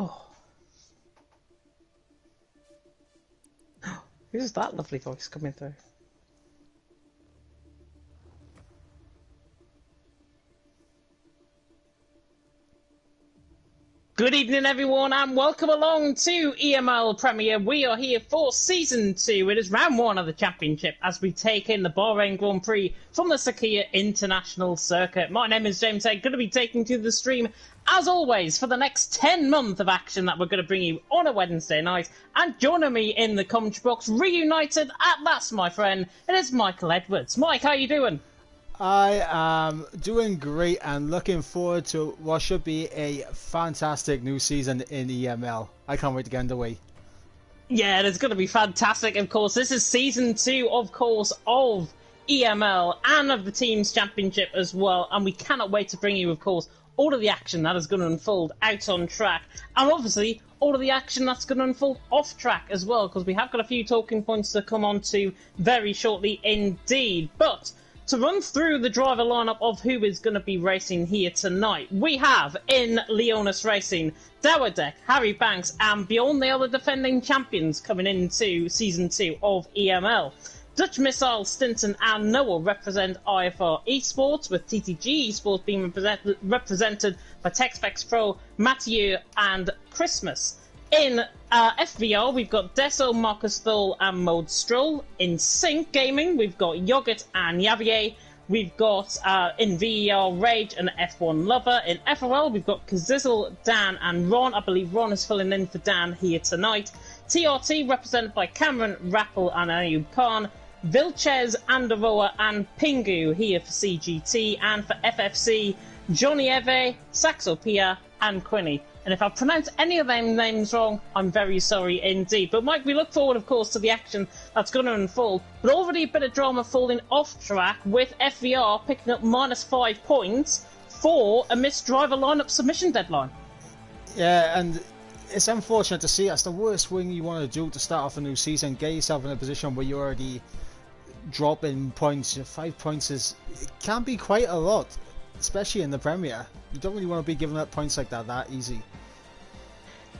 Oh, who's that lovely voice coming through? Good evening, everyone, and welcome along to EML Premier. We are here for Season 2. It is round 1 of the Championship as we take in the Bahrain Grand Prix from the Sakhir International Circuit. My name is James Hay, going to be taking to the stream, as always, for the next 10 months of action that we're going to bring you on a Wednesday night. And joining me in the commentary box, reunited at last, my friend, it is Michael Edwards. Mike, how you doing? I am doing great and looking forward to what should be a fantastic new season in EML. I can't wait to get underway. Yeah, it's going to be fantastic, of course. This is Season 2, of course, of EML and of the Teams Championship as well. And we cannot wait to bring you, of course, all of the action that is going to unfold out on track. And obviously, all of the action that's going to unfold off track as well, because we have got a few talking points to come on to very shortly indeed. But to run through the driver lineup of who is going to be racing here tonight, we have in Leonis Racing, Dawardek, Harry Banks and Bjorn, they are the defending champions coming into Season 2 of EML. Dutch Missile, Stinton and Noah represent IFR Esports, with TTG Esports being represented by TechSpecs Pro, Mathieu and Christmas. In FVR, we've got Deso, Marcus Thole and Mode Stroll. In Sync Gaming, we've got Yogurt and Yavier. We've got in VER, Rage and F1 Lover. In FRL, we've got Kazizzle, Dan and Ron. I believe Ron is filling in for Dan here tonight. TRT, represented by Cameron, Rappel and Ayub Khan. Vilches, Andaroa and Pingu here for CGT. And for FFC, Johnny Eve, Saxopia and Quinny. And if I pronounce any of them names wrong, I'm very sorry indeed. But Mike, we look forward, of course, to the action that's going to unfold. But already a bit of drama falling off track with FVR picking up -5 points for a missed driver lineup submission deadline. Yeah, and it's unfortunate to see. That's the worst thing you want to do to start off a new season. Get yourself in a position where you're already dropping points. 5 points it can be quite a lot, especially in the Premier. You don't really want to be giving up points like that easy.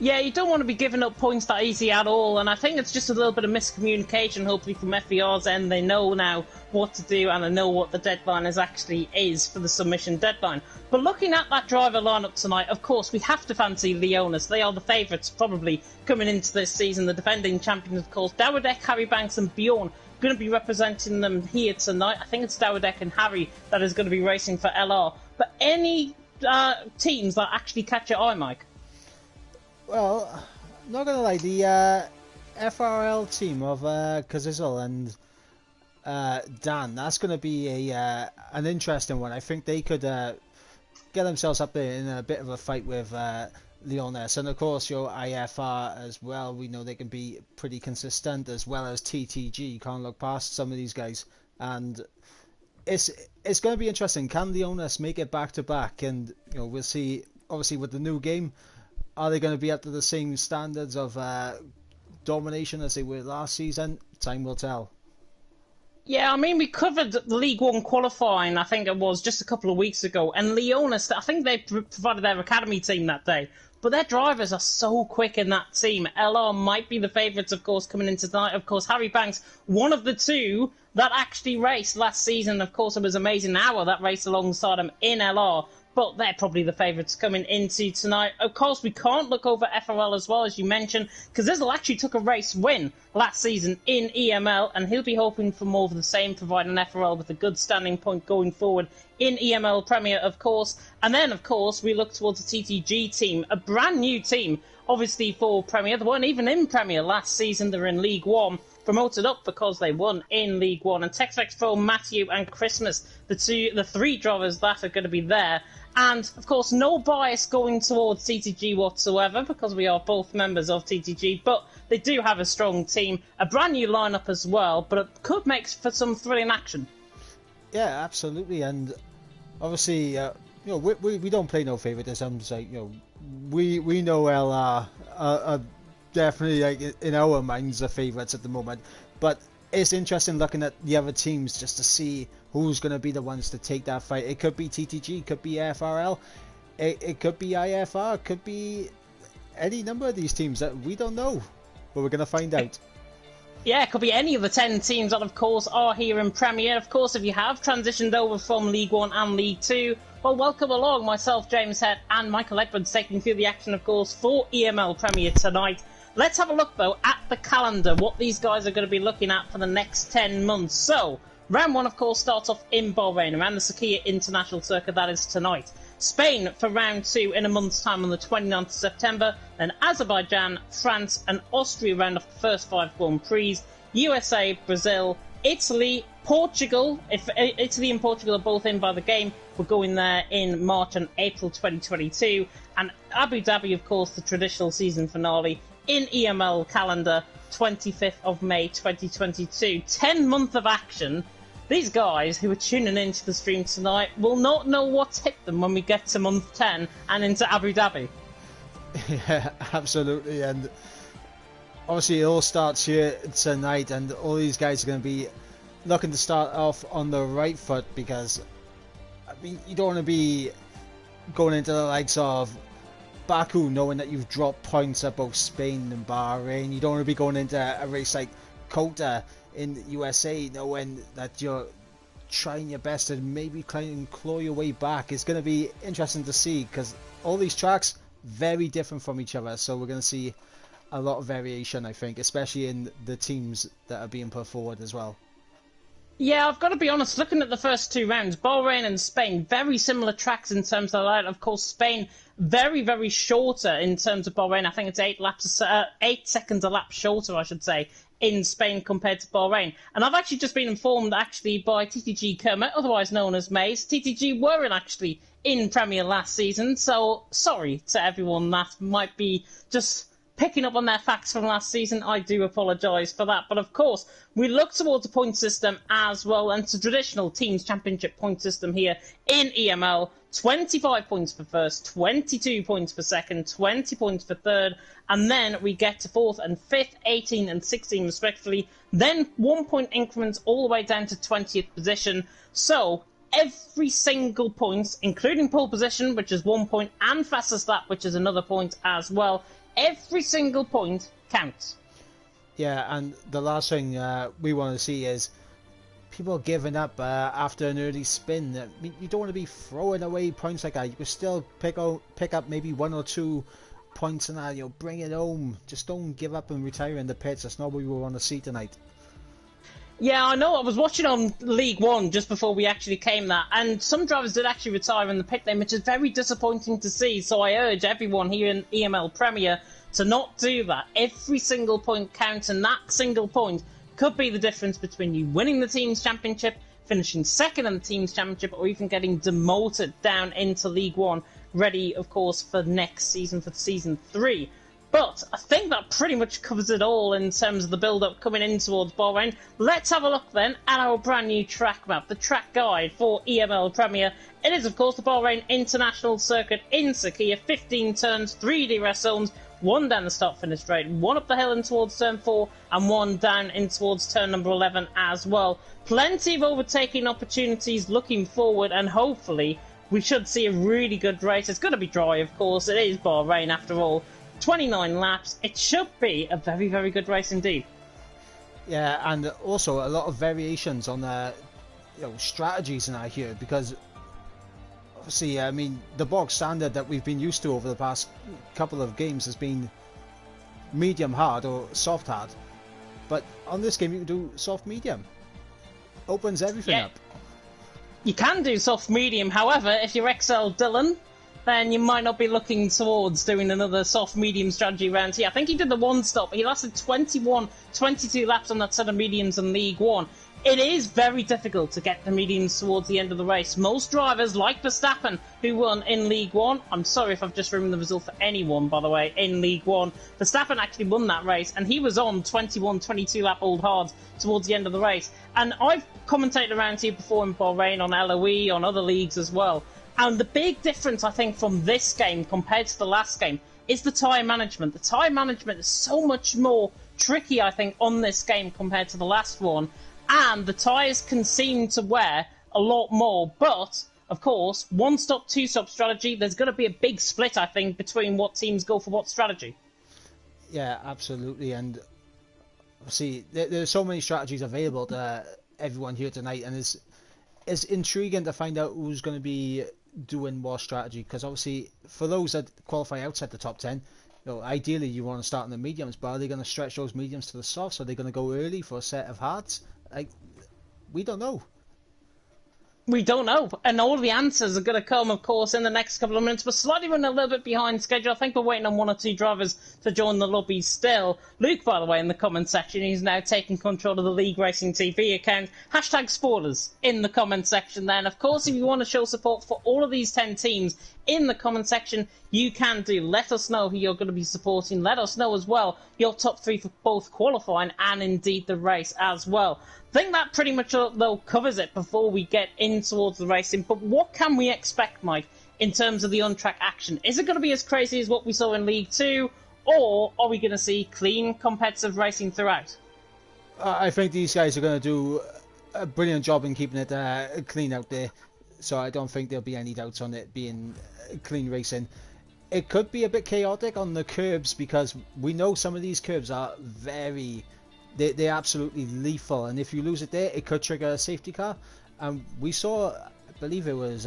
Yeah, you don't want to be giving up points that easy at all, and I think it's just a little bit of miscommunication, hopefully, from FVR's end. They know now what to do, and they know what the deadline is for the submission deadline. But looking at that driver lineup tonight, of course, we have to fancy Leonis. They are the favourites, probably, coming into this season. The defending champions, of course, Dawardek, Harry Banks and Bjorn, going to be representing them here tonight. I think it's Dawardek and Harry that is going to be racing for LR. But any teams that actually catch your eye, Mike? Well, not gonna lie, the FRL team of Kazizzle and Dan, that's gonna be an interesting one. I think they could get themselves up there in a bit of a fight with Leonis, and of course your IFR as well. We know they can be pretty consistent, as well as TTG. You can't look past some of these guys, and it's going to be interesting. Can Leonis make it back to back? And we'll see. Obviously, with the new game, are they going to be up to the same standards of domination as they were last season? Time will tell. Yeah, I mean, we covered the League One qualifying, I think it was, just a couple of weeks ago, and Leonis, I think they provided their academy team that day, but their drivers are so quick in that team. LR might be the favourites, of course, coming into tonight. Of course, Harry Banks, one of the two that actually raced last season. Of course, it was Amazing Hour that raced alongside him in LR. But they're probably the favourites coming into tonight. Of course, we can't look over FRL as well, as you mentioned, because Zizzle actually took a race win last season in EML, and he'll be hoping for more of the same, providing FRL with a good standing point going forward in EML Premier, of course. And then, of course, we look towards the TTG team, a brand new team, obviously, for Premier. They weren't even in Premier last season. They're in League One, promoted up because they won in League One. And TechSpecs Pro, Matthew and Christmas, the three drivers that are going to be there. And, of course, no bias going towards TTG whatsoever, because we are both members of TTG, but they do have a strong team, a brand new lineup as well, but it could make for some thrilling action. Yeah, absolutely, and obviously, we don't play no favoritism. Like, we know LR are definitely, like, in our minds, the favourites at the moment, but it's interesting looking at the other teams just to see who's going to be the ones to take that fight. It could be TTG, it could be FRL, it could be IFR, it could be any number of these teams that we don't know, but we're going to find out. Yeah, it could be any of the 10 teams that, of course, are here in Premier. Of course, if you have transitioned over from League 1 and League 2, well, welcome along. Myself, James Head, and Michael Edwards taking you through the action, of course, for EML Premier tonight. Let's have a look, though, at the calendar, what these guys are going to be looking at for the next 10 months. So, round 1, of course, starts off in Bahrain, around the Sakhir International Circuit, that is tonight. Spain for round 2 in a month's time on the 29th of September. Then Azerbaijan, France and Austria round off the first 5 Grand Prix. USA, Brazil, Italy, Portugal. If Italy and Portugal are both in by the game, we're going there in March and April 2022. And Abu Dhabi, of course, the traditional season finale in EML calendar, 25th of May 2022. 10 months of action. These guys who are tuning into the stream tonight will not know what's hit them when we get to month 10 and into Abu Dhabi. Yeah, absolutely. And obviously it all starts here tonight, and all these guys are going to be looking to start off on the right foot, because I mean, you don't want to be going into the likes of Baku knowing that you've dropped points at both Spain and Bahrain. You don't want to be going into a race like Kota in the USA knowing that you're trying your best to maybe try and claw your way back. It's going to be interesting to see, because all these tracks very different from each other, so we're going to see a lot of variation, I think, especially in the teams that are being put forward as well. Yeah, I've got to be honest, looking at the first 2 rounds, Bahrain and Spain, very similar tracks in terms of that. Of course, Spain, very, very shorter in terms of Bahrain. I think it's 8 seconds a lap shorter, I should say, in Spain compared to Bahrain. And I've actually just been informed, actually, by TTG Kermit, otherwise known as Maze. TTG weren't actually in Premier last season, so sorry to everyone that might be just picking up on their facts from last season. I do apologise for that. But of course, we look towards a point system as well, and it's a traditional Teams Championship point system here in EML. 25 points for first, 22 points for second, 20 points for third, and then we get to fourth and fifth, 18 and 16 respectively. Then 1 point increments all the way down to 20th position. So every single point, including pole position, which is 1 point, and fastest lap, which is another point as well, every single point counts. Yeah, and the last thing we want to see is people giving up after an early spin. I mean, you don't want to be throwing away points like that. You can still pick up maybe 1 or 2 points and that, bring it home. Just don't give up and retire in the pits. That's not what we want to see tonight. Yeah, I know. I was watching on League 1 just before we actually came there, and some drivers did actually retire in the pit lane, which is very disappointing to see. So I urge everyone here in EML Premier to not do that. Every single point counts, and that single point could be the difference between you winning the Teams Championship, finishing second in the Teams Championship, or even getting demoted down into League 1, ready, of course, for next season, for Season 3. But I think that pretty much covers it all in terms of the build-up coming in towards Bahrain. Let's have a look then at our brand new track map, the track guide for EML Premier. It is, of course, the Bahrain International Circuit in Sakhir, 15 turns, 3 DRS zones, 1 down the start-finish straight, 1 up the hill in towards turn 4, and 1 down in towards turn number 11 as well. Plenty of overtaking opportunities looking forward, and hopefully we should see a really good race. It's going to be dry, of course. It is Bahrain after all. 29 laps. It should be a very, very good race indeed. Yeah, and also a lot of variations on strategies in that here, because obviously, I mean, the bog standard that we've been used to over the past couple of games has been medium hard or soft hard, but on this game you can do soft medium. Opens everything up. You can do soft medium, however, if you're XL Dillon, then you might not be looking towards doing another soft medium strategy round here. I think he did the 1 stop. He lasted 22 laps on that set of mediums in League 1. It is very difficult to get the mediums towards the end of the race. Most drivers, like Verstappen, who won in League 1, I'm sorry if I've just ruined the result for anyone, by the way, in League 1. Verstappen actually won that race, and he was on 22 lap old hards towards the end of the race. And I've commentated around here before in Bahrain, on LOE, on other leagues as well. And the big difference, I think, from this game compared to the last game is the tyre management. The tyre management is so much more tricky, I think, on this game compared to the last one. And the tyres can seem to wear a lot more. But, of course, one-stop, two-stop strategy. There's going to be a big split, I think, between what teams go for what strategy. Yeah, absolutely. And see, there's so many strategies available to everyone here tonight, and it's intriguing to find out who's going to be doing what strategy. Because obviously, for those that qualify outside the top 10, ideally you want to start in the mediums, but are they going to stretch those mediums to the softs? Are they going to go early for a set of hards? We don't know. We don't know, and all the answers are going to come, of course, in the next couple of minutes. We're slightly running a little bit behind schedule. I think we're waiting on one or two drivers to join the lobby still. Luke, by the way, in the comment section, he's now taking control of the League Racing TV account. Hashtag spoilers in the comment section then. Of course, if you want to show support for all of these 10 teams in the comment section, you can do. Let us know who you're going to be supporting. Let us know as well your top 3 for both qualifying and indeed the race as well. I think that pretty much though covers it before we get in towards the racing. But what can we expect, Mike, in terms of the on-track action? Is it going to be as crazy as what we saw in League 2, or are we going to see clean competitive racing throughout? I think these guys are going to do a brilliant job in keeping it clean out there. So I don't think there'll be any doubts on it being clean racing. It could be a bit chaotic on the curbs because we know some of these curbs are they're absolutely lethal, and if you lose it there, it could trigger a safety car. And we saw, I believe it was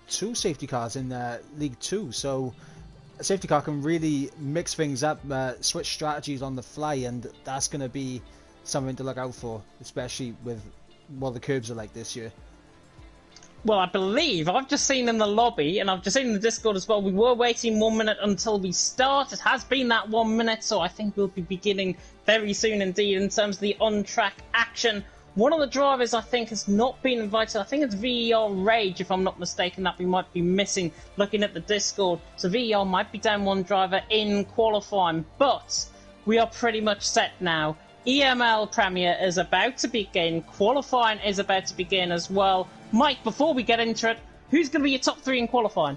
2 safety cars in League 2, so a safety car can really mix things up, switch strategies on the fly, and that's going to be something to look out for, especially with what the curbs are like this year. Well, I believe, I've just seen in the lobby, and I've just seen in the Discord as well, we were waiting 1 minute until we start. It has been that 1 minute, so I think we'll be beginning very soon indeed in terms of the on-track action. One of the drivers, I think, has not been invited. I think it's VER Rage, if I'm not mistaken, that we might be missing looking at the Discord. So VER might be down one driver in qualifying, but we are pretty much set now. EML Premier is about to begin. Qualifying is about to begin as well. Mike, before we get into it, who's going to be your top 3 in qualifying?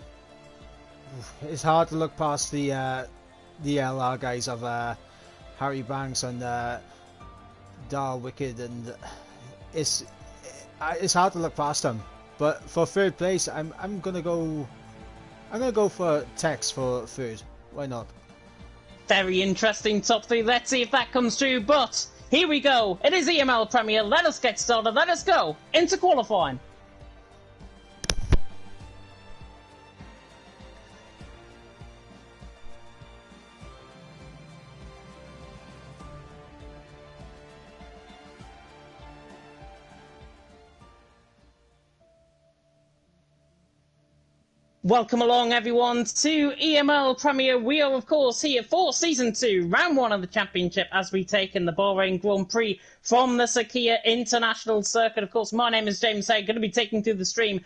It's hard to look past the LR guys of Harry Banks and Dar Wicked, and it's hard to look past them. But for third place, I'm gonna go for Tex for third. Why not? Very interesting top 3. Let's see if that comes true. But here we go. It is EML Premier. Let us get started. Let us go into qualifying. Welcome along, everyone, to EML Premier. We are, of course, here for Season 2, Round 1 of the Championship, as we take in the Bahrain Grand Prix from the Sakhir International Circuit. Of course, my name is James Hay, going to be taking through the stream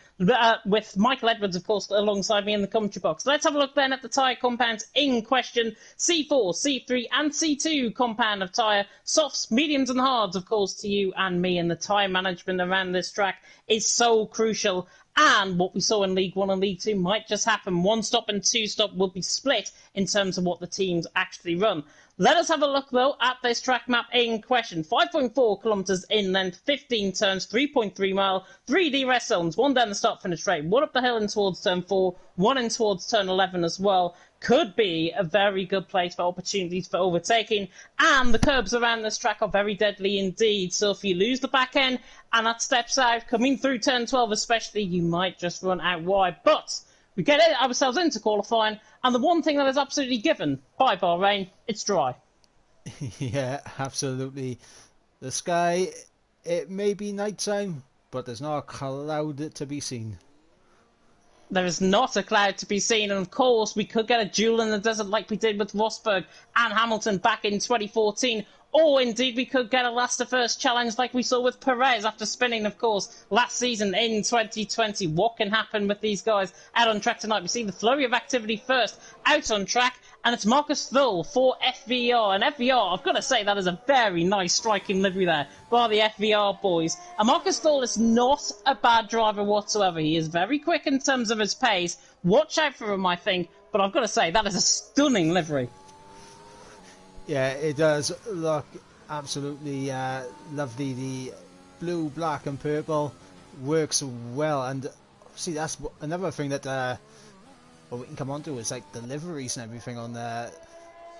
with Michael Edwards, of course, alongside me in the commentary box. Let's have a look then at the tyre compounds in question. C4, C3 and C2 compound of tyre. Softs, mediums and hards, of course, to you and me. And the tyre management around this track is so crucial. And what we saw in League 1 and League 2 might just happen. One stop and two stop will be split in terms of what the teams actually run. Let us have a look, though, at this track map in question. 5.4 kilometres in length, 15 turns, 3.3 mile, 3D rest zones, one down the start-finish straight, one up the hill in towards turn 4, one in towards turn 11 as well. Could be a very good place for opportunities for overtaking, and the curbs around this track are very deadly indeed. So if you lose the back end and that steps out, coming through turn 12 especially, you might just run out wide. But we get ourselves into qualifying, and the one thing that is absolutely given by Bahrain, it's dry. Yeah, absolutely. The sky, it may be nighttime, but there's not a cloud to be seen. There is not a cloud to be seen, and of course we could get a duel in the desert like we did with Rosberg and Hamilton back in 2014, or indeed we could get a last to first challenge like we saw with Perez after spinning, of course, last season in 2020. What can happen with these guys out on track tonight? We see the flurry of activity first out on track, and it's Marcus Thull for FVR. And FVR, I've got to say, that is a very nice striking livery there by the FVR boys. And Marcus Thull is not a bad driver whatsoever. He is very quick in terms of his pace. Watch out for him, I think. But I've got to say, that is a stunning livery. Yeah, it does look absolutely lovely. The blue, black and purple works well. And see, that's another thing that what we can come on to is like the liveries and everything on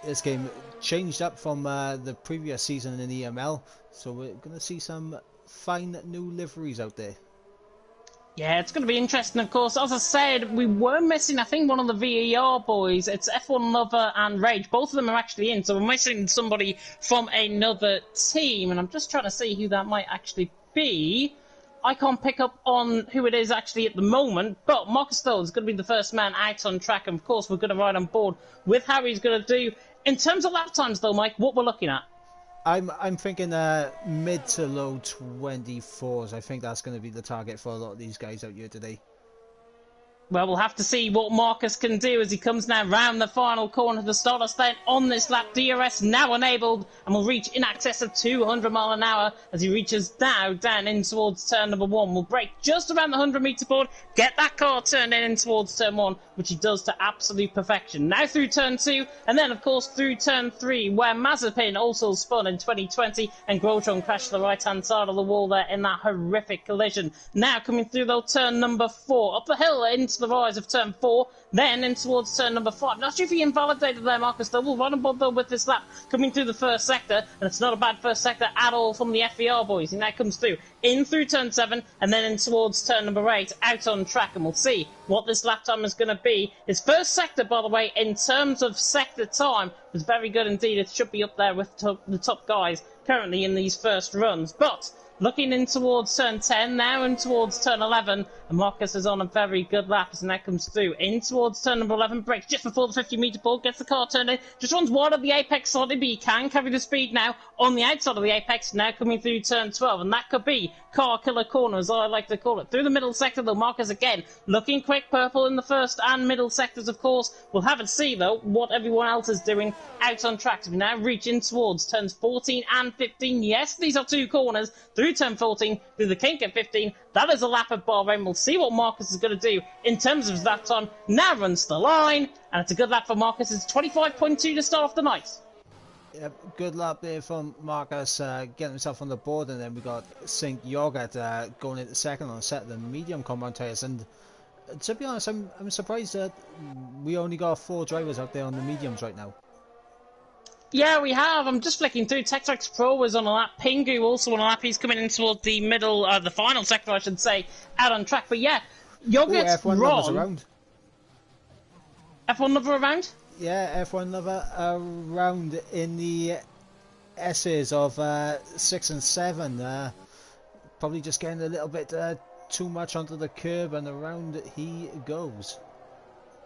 this game changed up from the previous season in EML, so we're going to see some fine new liveries out there. Yeah, it's going to be interesting, of course. As I said, we were missing, I think, one of the VAR boys. It's F1 Lover and Rage. Both of them are actually in, so we're missing somebody from another team. And I'm just trying to see who that might actually be. I can't pick up on who it is actually at the moment, but Marcus Stoll is going to be the first man out on track. And, of course, we're going to ride on board with how he's going to do. In terms of lap times, though, Mike, what we're looking at? I'm thinking mid to low 24s. I think that's going to be the target for a lot of these guys out here today. Well, we'll have to see what Marcus can do as he comes now round the final corner of the starter stand on this lap. DRS now enabled and will reach in excess of 200 mile an hour as he reaches now down in towards turn number 1. Will break just around the 100-metre board, get that car turned in towards turn 1, which he does to absolute perfection. Now through turn 2, and then, of course, through turn 3, where Mazepin also spun in 2020 and Grosjean crashed to the right-hand side of the wall there in that horrific collision. Now coming through, though, turn number 4, up the hill into the rise of turn 4, then in towards turn number 5. Not sure if he invalidated there, Marcus, though. We'll run on board, though, with this lap coming through the first sector, and it's not a bad first sector at all from the FVR boys. And that comes through in through turn 7, and then in towards turn number 8, out on track, and we'll see what this lap time is going to be. His first sector, by the way, in terms of sector time, was very good indeed. It should be up there with the top guys currently in these first runs. But looking in towards turn 10, now in towards turn 11, and Marcus is on a very good lap as that comes through. In towards turn number 11, breaks just before the 50-metre board, gets the car turned in, just runs wide of the apex slightly, but he can carry the speed now on the outside of the apex, now coming through turn 12, and that could be car killer corner, as I like to call it. Through the middle sector, though, Marcus again looking quick, purple in the first and middle sectors, of course. We'll have to see, though, what everyone else is doing out on track. So we now reach in towards turns 14 and 15. Yes, these are two corners through turn 14, through the kink at 15. That is a lap at Bahrain. We'll see what Marcus is going to do in terms of his lap time. Now runs the line, and it's a good lap for Marcus. It's 25.2 to start off the night. Yep, good lap there from Marcus, getting himself on the board, and then we got Saint Yogurt going into second on a set of the medium compound tyres. And to be honest, I'm surprised that we only got 4 drivers out there on the mediums right now. Yeah, we have. I'm just flicking through. Textrex Pro was on a lap. Pingu also on a lap. He's coming in towards the middle, the final sector, I should say, out on track. But yeah, Yogurt's F1 lovers around. F1 lover around? Yeah, F1 lover around in the S's of 6 and 7. Probably just getting a little bit too much onto the curb, and around he goes.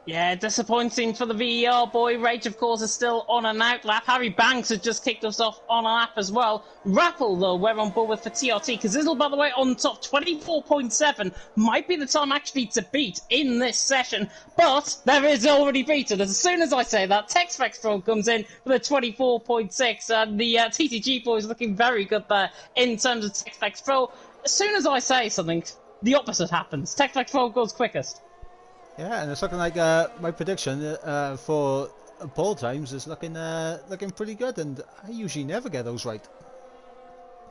Yeah, disappointing for the VER boy. Rage, of course, is still on an out lap. Harry Banks has just kicked us off on a lap as well. Rappel, though, we're on board with for TRT. Kazizzle, by the way, on top, 24.7. Might be the time actually to beat in this session. But there is already beaten. As soon as I say that, Texflex Pro comes in with a 24.6. And the TTG boys looking very good there in terms of Texflex Pro. As soon as I say something, the opposite happens. Texflex Pro goes quickest. Yeah, and it's looking like my prediction for pole times is looking pretty good, and I usually never get those right.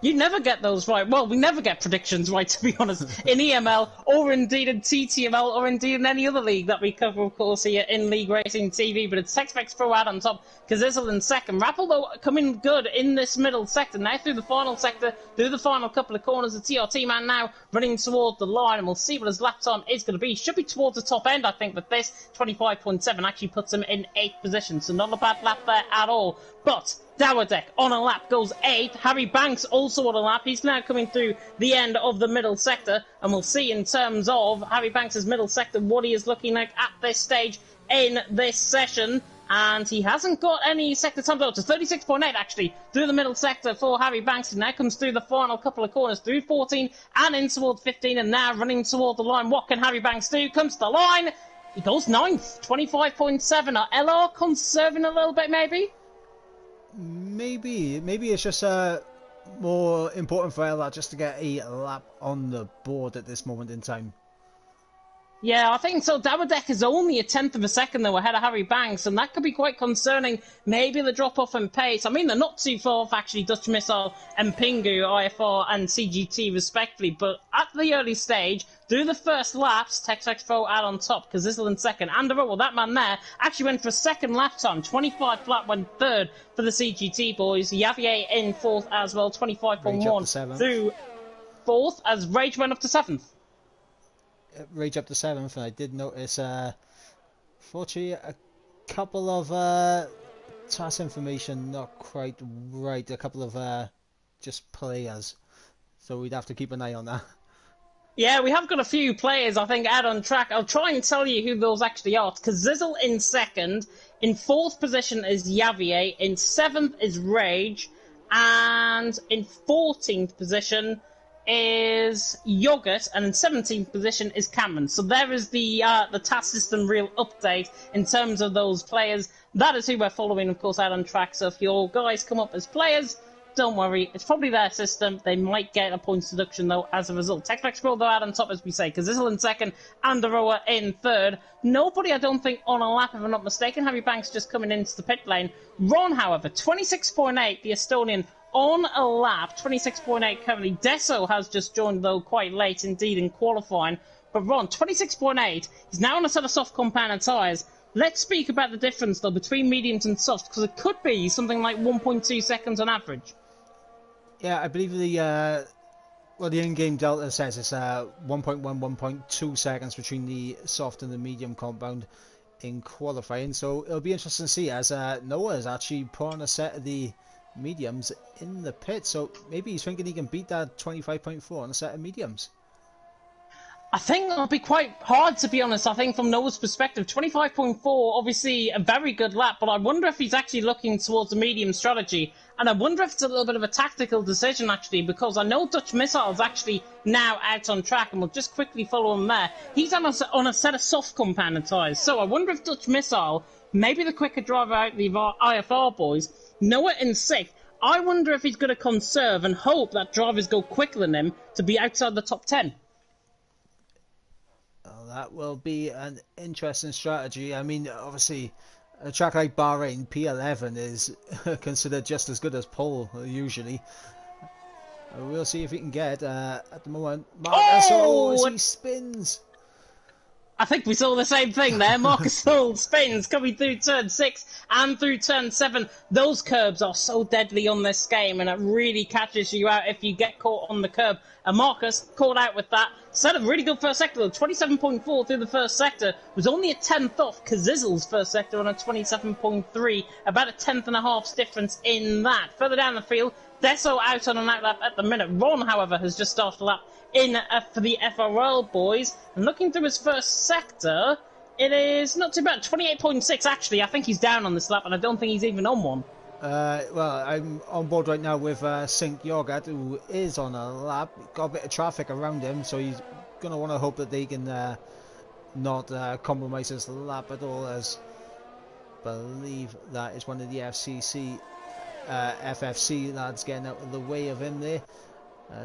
You never get those right. Well, we never get predictions right, to be honest, in EML, or indeed in TTML, or indeed in any other league that we cover, of course, here in League Racing TV. But it's Texflex Pro out on top, Kazizzle in second. Rappel, though, coming good in this middle sector. Now through the final sector, through the final couple of corners, the TRT man now running towards the line, and we'll see what his lap time is going to be. Should be towards the top end, I think, but this 25.7 actually puts him in 8th position, so not a bad lap there at all. But Dowerdeck on a lap goes 8th. Harry Banks also on a lap. He's now coming through the end of the middle sector. And we'll see in terms of Harry Banks' middle sector what he is looking like at this stage in this session. And he hasn't got any sector time though. It's 36.8 actually through the middle sector for Harry Banks. And now comes through the final couple of corners through 14 and in towards 15. And now running toward the line. What can Harry Banks do? Comes to the line. He goes 9th. 25.7. Are LR conserving a little bit maybe? Maybe it's just more important for LR just to get a lap on the board at this moment in time. Yeah, I think so. Dabadek is only a tenth of a second, though, ahead of Harry Banks, and that could be quite concerning. Maybe the drop-off in pace. I mean, they're not too far off, actually, Dutch Missile and Pingu, IFR and CGT, respectively, but at the early stage, through the first laps, Tex-Mex Pro out on top, Kazizel in second. Andorra, well, that man there actually went for a second lap time. 25 flat, went third for the CGT boys. Javier in fourth as well, 25.1 through fourth, as Rage went up to seventh. Rage up to seventh, and I did notice, fortunately, a couple of task information not quite right. A couple of just players, so we'd have to keep an eye on that. Yeah, we have got a few players, I think, out on track. I'll try and tell you who those actually are. Kazizel in second, in fourth position is Javier, in seventh is Rage, and in 14th position is Yogurt, and in 17th position is Cameron. So there is the task system real update in terms of those players. That is who we're following, of course, out on track. So if your guys come up as players, don't worry, it's probably their system. They might get a points deduction, though, as a result. Tex-Mex Pro, though, out on top, as we say. Kazizel in second, Andorra in third. Nobody, I don't think, on a lap, if I'm not mistaken. Harry Banks just coming into the pit lane. Ron, however, 26.8, the Estonian, on a lap, 26.8 currently. Deso has just joined, though, quite late indeed in qualifying. But Ron, 26.8, he's now on a set of soft compound tyres. Let's speak about the difference, though, between mediums and softs, because it could be something like 1.2 seconds on average. Yeah, I believe the in-game delta says it's 1.1, 1.2 seconds between the soft and the medium compound in qualifying. So it'll be interesting to see, as Noah is actually put on a set of the mediums in the pit, so maybe he's thinking he can beat that 25.4 on a set of mediums. I think it'll be quite hard, to be honest. I think from Noah's perspective, 25.4, obviously a very good lap, but I wonder if he's actually looking towards the medium strategy, and I wonder if it's a little bit of a tactical decision, actually, because I know Dutch Missile's actually now out on track, and we'll just quickly follow him there. He's on a set of soft compound tyres, so I wonder if Dutch Missile, maybe the quicker driver out the IFR boys, Noah in sixth, I wonder if he's going to conserve and hope that drivers go quicker than him to be outside the top 10. Well, that will be an interesting strategy. I mean, obviously, a track like Bahrain, P11 is considered just as good as pole, usually. We'll see if he can get, at the moment, Marcus as he spins. I think we saw the same thing there. Marcus Hull spins coming through turn 6 and through turn 7. Those curbs are so deadly on this game, and it really catches you out if you get caught on the curb. And Marcus caught out with that. Set a really good first sector, though. 27.4 through the first sector. Was only a tenth off Kazizel's first sector on a 27.3. About a tenth and a half's difference in that. Further down the field, Deso out on an outlap at the minute. Ron, however, has just started a lap in for the FRL boys. And looking through his first sector, it is not too bad. 28.6, actually. I think he's down on this lap, and I don't think he's even on one. Well, I'm on board right now with Sink Yogurt, who is on a lap. Got a bit of traffic around him, so he's going to want to hope that they can not compromise his lap at all, as I believe that is one of the FFC lads getting out of the way of him there.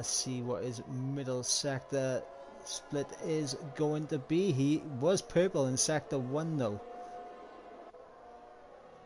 See what his middle sector split is going to be. He was purple in sector 1 though.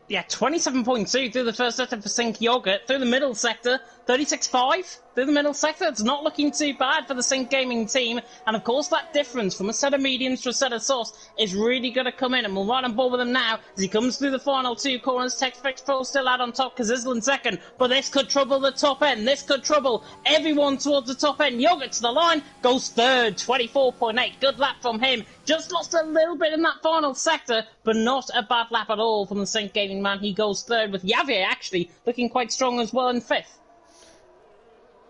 Yeah, 27.2 through the first sector for Sink Yogurt. Through the middle sector, 36.5 through the middle sector. It's not looking too bad for the Sink Gaming team. And of course, that difference from a set of mediums to a set of softs is really going to come in. And we'll ride on board with him now as he comes through the final two corners. Tex-Mex Pro still out on top, Kazizel in second. But this could trouble the top end. This could trouble everyone towards the top end. Yogurt to the line, goes third, 24.8. Good lap from him. Just lost a little bit in that final sector, but not a bad lap at all from the Sink Gaming man. He goes third, with Javier actually looking quite strong as well in fifth.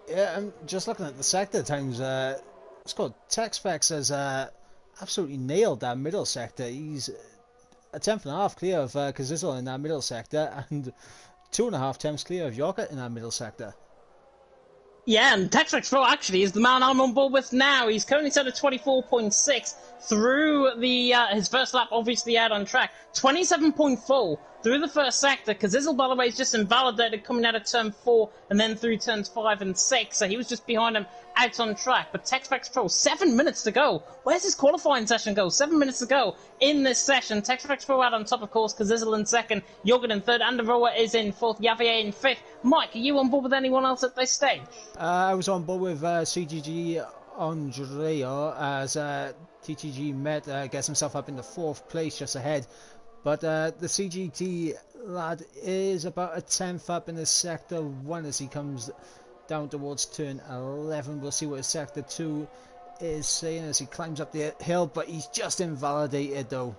Yeah, I'm just looking at the sector times. It's called Tex-Mex has absolutely nailed that middle sector. He's a tenth and a half clear of Kazizel in that middle sector, and 2.5 tenths clear of Yogurt in that middle sector. Yeah, and Tex-Mex Pro actually is the man I'm on board with now. He's currently set at 24.6 through the his first lap, obviously out on track. 27.4 through the first sector. Kazizel, by the way, is just invalidated coming out of turn 4 and then through turns 5 and 6. So he was just behind him out on track. But Texfax Pro, 7 minutes to go. Where's his qualifying session go? 7 minutes to go in this session. Texfax Pro out on top, of course. Kazizel in second, Jorgen in third, Anderoa is in fourth, Javier in fifth. Mike, are you on board with anyone else at this stage? I was on board with CGG Andrea as TTG Met gets himself up in the 4th place just ahead. But the CGT lad is about a 10th up in the Sector 1 as he comes down towards turn 11. We'll see what his Sector 2 is saying as he climbs up the hill, but he's just invalidated though.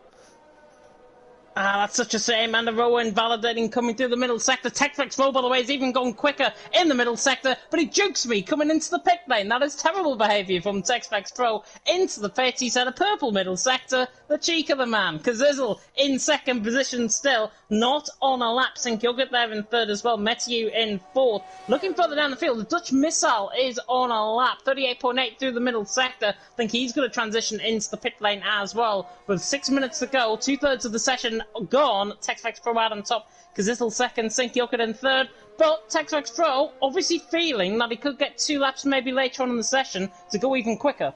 That's such a shame. And the row invalidating coming through the middle sector. Texfax Pro, by the way, is even gone quicker in the middle sector, but he jukes me coming into the pit lane. That is terrible behaviour from Texfax Pro into the pit. He's had a purple middle sector. The cheek of the man. Kazizel in second position still, not on a lap. St. Gilgit there in third as well. Metiu in fourth. Looking further down the field, the Dutch Missile is on a lap. 38.8 through the middle sector. I think he's going to transition into the pit lane as well. With 6 minutes to go, 2/3 of the session gone. Texfax Pro out on top. Kazizel second, St. Gilgit in third. But Texfax Pro obviously feeling that he could get 2 laps maybe later on in the session to go even quicker.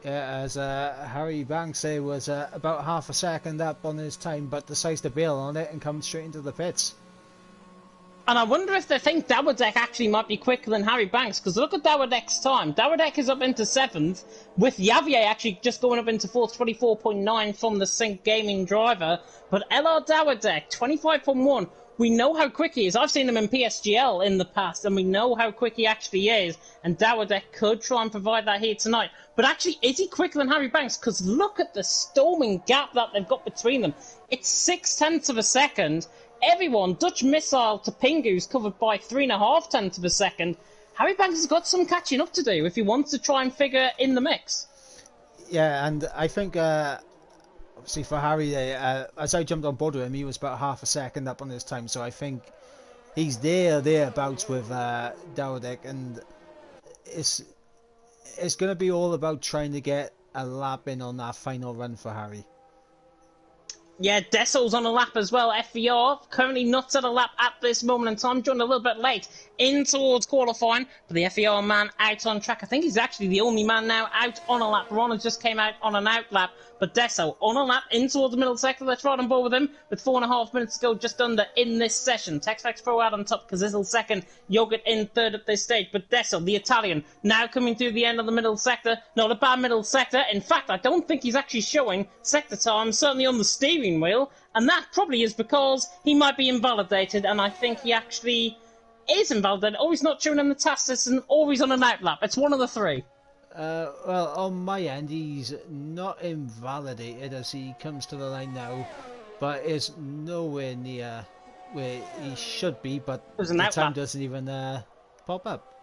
Yeah, as Harry Banks say, was about half a second up on his time, but decides to bail on it and comes straight into the pits. And I wonder if they think Dowerdek actually might be quicker than Harry Banks, because look at Dowerdek's time. Dowerdek is up into 7th, with Javier actually just going up into 4th, 24.9 from the Sync Gaming driver. But LR Dowerdek, 25.1. We know how quick he is. I've seen him in PSGL in the past, and we know how quick he actually is. And Dowerdek could try and provide that here tonight. But actually, is he quicker than Harry Banks? Because look at the storming gap that they've got between them. It's 0.6 of a second. Everyone, Dutch Missile to Pingu's covered by 3.5 tenths of a second. Harry Banks has got some catching up to do if he wants to try and figure in the mix. Yeah, and I think obviously for Harry, as I jumped on board with him, he was about half a second up on his time, so I think he's thereabouts with Dowerdek, and it's going to be all about trying to get a lap in on that final run for Harry. Yeah, Dessel's on a lap as well. FVR currently not at a lap at this moment in time. Joined a little bit late in towards qualifying, but the FVR man out on track. I think he's actually the only man now out on a lap. Ronald just came out on an out lap, but Dessel on a lap in towards the middle sector. Let's ride on board with him with 4.5 minutes to go, just under in this session. Texfax Pro out on top, Kazizel second, Yogurt in third at this stage. But Dessel, the Italian, now coming through the end of the middle sector. Not a bad middle sector. In fact, I don't think he's actually showing sector time, certainly on the steering wheel, and that probably is because he might be invalidated, and I think he actually is invalidated, or he's not showing in the task system, or he's on an out lap. It's one of the three. Well, on my end, he's not invalidated as he comes to the line now, but is nowhere near where he should be, but the time doesn't even pop up.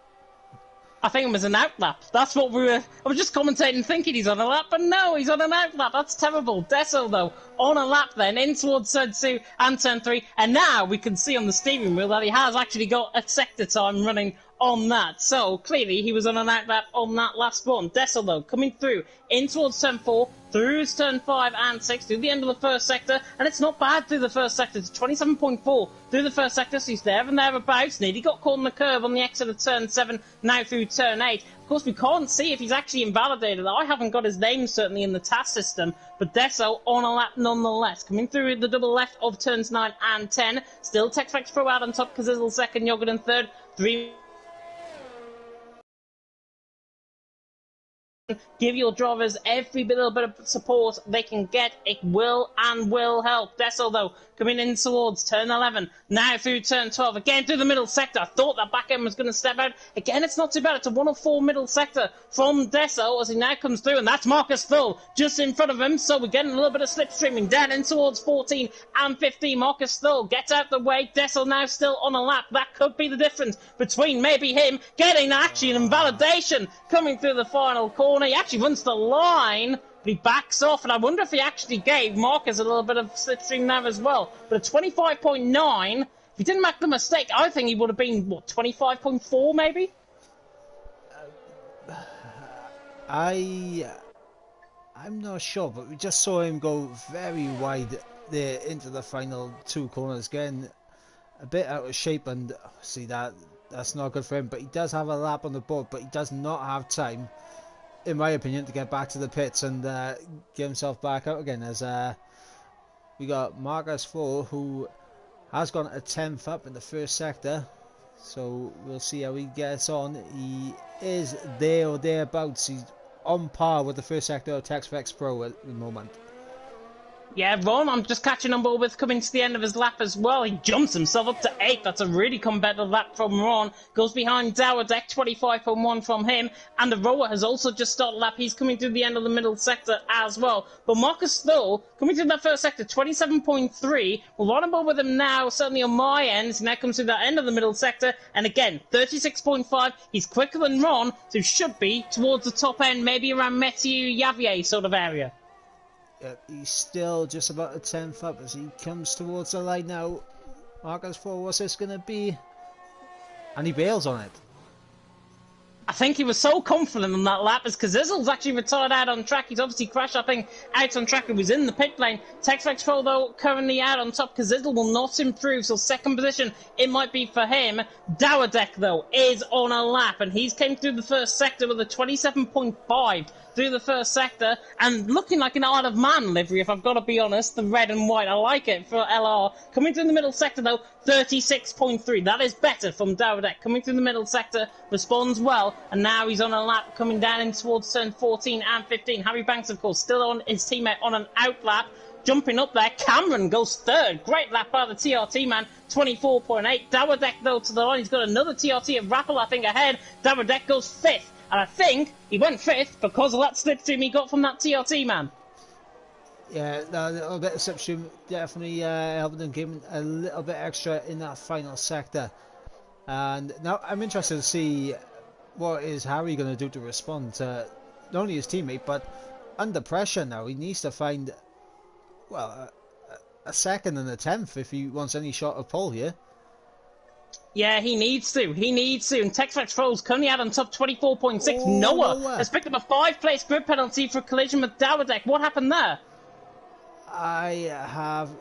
I think it was an out lap. That's what I was just commentating thinking he's on a lap, but no, he's on an out lap. That's terrible. Dessel, though, on a lap then, in towards turn 2 and turn 3. And now we can see on the steering wheel that he has actually got a sector time running on that. So, clearly, he was on an out lap on that last one. Dessel, though, coming through in towards turn 4, through turn 5 and 6, through the end of the first sector. And it's not bad through the first sector. It's 27.4 through the first sector, so he's there and thereabouts. Nearly got caught in the curve on the exit of turn 7, now through turn 8. Of course, we can't see if he's actually invalidated. I haven't got his name, certainly, in the task system. But Dessel on a lap nonetheless. Coming through the double left of turns 9 and 10. Still Texfax Pro out on top, Kazizel second, Yogurt in third. 3... Give your drivers every little bit of support they can get. It will and will help. Dessel, though, coming in towards turn 11. Now through turn 12. Again through the middle sector. I thought that back end was going to step out. Again, it's not too bad. It's a 1 of 4 middle sector from Dessel as he now comes through. And that's Marcus Thull just in front of him. So we're getting a little bit of slipstreaming down in towards 14 and 15. Marcus Thull gets out the way. Dessel now still on a lap. That could be the difference between maybe him getting actually an invalidation coming through the final corner. He actually runs the line, but he backs off, and I wonder if he actually gave Marcus a little bit of slipstream there as well. But a 25.9, if he didn't make the mistake, I think he would have been, what, 25.4 maybe? I'm not sure, but we just saw him go very wide there into the final 2 corners, getting a bit out of shape, and see that's not good for him. But he does have a lap on the board, but he does not have time, in my opinion, to get back to the pits and get himself back out again. As we got Marcus Four, who has gone a 10th up in the first sector, so we'll see how he gets on. He is there or thereabouts. He's on par with the first sector of TextFX Pro at the moment. Yeah, Ron, I'm just catching on board with coming to the end of his lap as well. He jumps himself up to 8th. That's a really competitive lap from Ron. Goes behind Dowerdeck, 25.1 from him. And the rower has also just started a lap. He's coming through the end of the middle sector as well. But Marcus Stoll, coming through that first sector, 27.3. We're on board with him now, certainly on my end. Now comes through that end of the middle sector. And again, 36.5. He's quicker than Ron, so should be towards the top end, maybe around Mathieu Yavier sort of area. He's still just about a 10th up as he comes towards the line now. Marcus 4, what's this going to be? And he bails on it. I think he was so confident on that lap as Kazizel's actually retired out on track. He's obviously crashed, I think, out on track. He was in the pit lane. TextFX Pro, though, currently out on top. Kazizel will not improve, so second position, it might be for him. Dowerdeck, though, is on a lap, and he's came through the first sector with a 27.5 through the first sector, and looking like an Isle of Man livery, if I've got to be honest, the red and white. I like it for LR. Coming through the middle sector, though, 36.3. That is better from Dowerdeck. Coming through the middle sector, responds well, and now he's on a lap coming down in towards turn 14 and 15. Harry Banks, of course, still on his teammate on an out lap. Jumping up there, Cameron goes third. Great lap by the TRT man, 24.8. Dowerdeck, though, to the line. He's got another TRT of Rappel, I think, ahead. Dowerdeck goes fifth. And I think he went fifth because of that slipstream he got from that TRT man. Yeah, a little bit of slipstream definitely helped him give him a little bit extra in that final sector. And now I'm interested to see what is Harry going to do to respond to not only his teammate, but under pressure now. He needs to find, well, a second and a 10th if he wants any shot of pole here. Yeah, he needs to. He needs to. And TextFX Pro's currently out on top, 24.6. Noah has picked up a 5-place grid penalty for a collision with Dowerdeck. What happened there? I have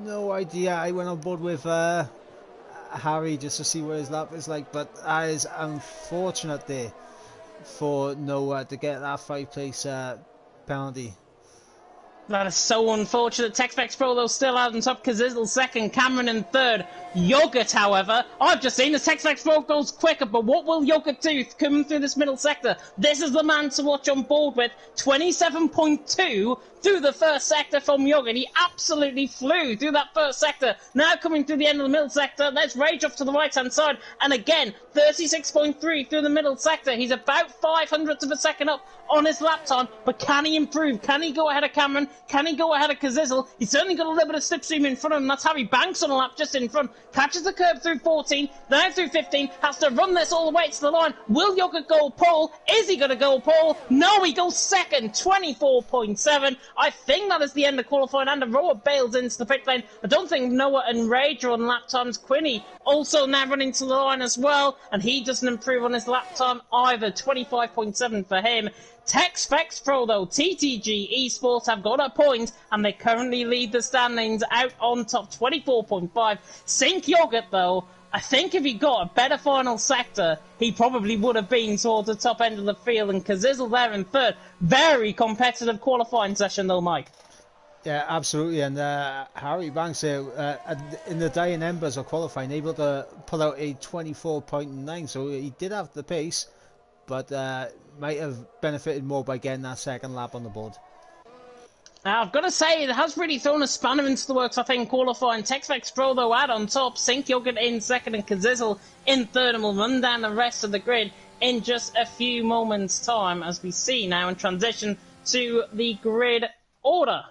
no idea. I went on board with Harry just to see what his lap is like, but that is unfortunate there for Noah to get that 5-place penalty. That is so unfortunate. TextFX Pro, though, still out on top. Kazizel second, Cameron in third. Yogurt, however, I've just seen the TextFX Pro goes quicker, but what will Yogurt do coming through this middle sector? This is the man to watch on board with. 27.2 through the first sector from Yogurt. He absolutely flew through that first sector. Now coming through the end of the middle sector, let's rage off to the right-hand side. And again, 36.3 through the middle sector. He's about 500ths of a second up on his lap time, but can he improve? Can he go ahead of Cameron? Can he go ahead of Kazizel? He's certainly got a little bit of slipstream in front of him. That's Harry Banks on a lap just in front. Catches the curb through 14, now through 15, has to run this all the way to the line. Will Yogurt go pole? Is he going to go pole? No, he goes second, 24.7. I think that is the end of qualifying, and the rower bails into the pit lane. I don't think Noah and Rage are on lap times. Quinny also now running to the line as well, and he doesn't improve on his lap time either, 25.7 for him. TextFX Pro, though, TTG Esports have got a point, and they currently lead the standings out on top, 24.5. Sync Yogurt, though, I think if he got a better final sector, he probably would have been towards the top end of the field, and Kazizel there in third. Very competitive qualifying session, though, Mike. Yeah, absolutely, and Harry Banks in the dying embers of qualifying, able to pull out a 24.9, so he did have the pace, but might have benefited more by getting that second lap on the board. Now, I've got to say, it has really thrown a spanner into the works, I think, qualifying. TextFX Pro, though, out on top. Sync Yogurt in second and Kazizel in third, and we'll run down the rest of the grid in just a few moments' time as we see now and transition to the grid order.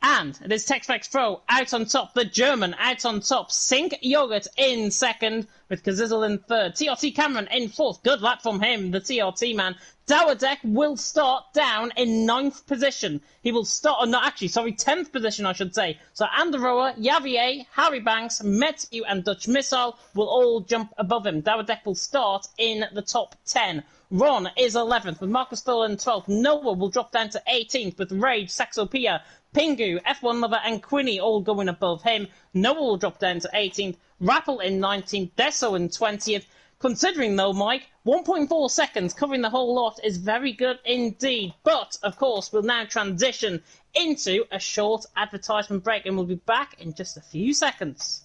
And it is TextFX Pro out on top, the German out on top, Sync Yogurt in second with Kazizel in third, TRT Cameron in fourth, good lap from him, the TRT man. Dowerdeck will start down in 9th position. He will start, 10th position I should say. So Anderoa, Yavier, Harry Banks, Metzgew and Dutch Missile will all jump above him. Dowerdeck will start in the top 10. Ron is 11th with Marcus Stoll in 12th. Noah will drop down to 18th with Rage, Saxopia, Pingu, F1 Lover, and Quinny all going above him. Noah will drop down to 18th. Rappel in 19th. Deso in 20th. Considering, though, Mike, 1.4 seconds covering the whole lot is very good indeed. But, of course, we'll now transition into a short advertisement break, and we'll be back in just a few seconds.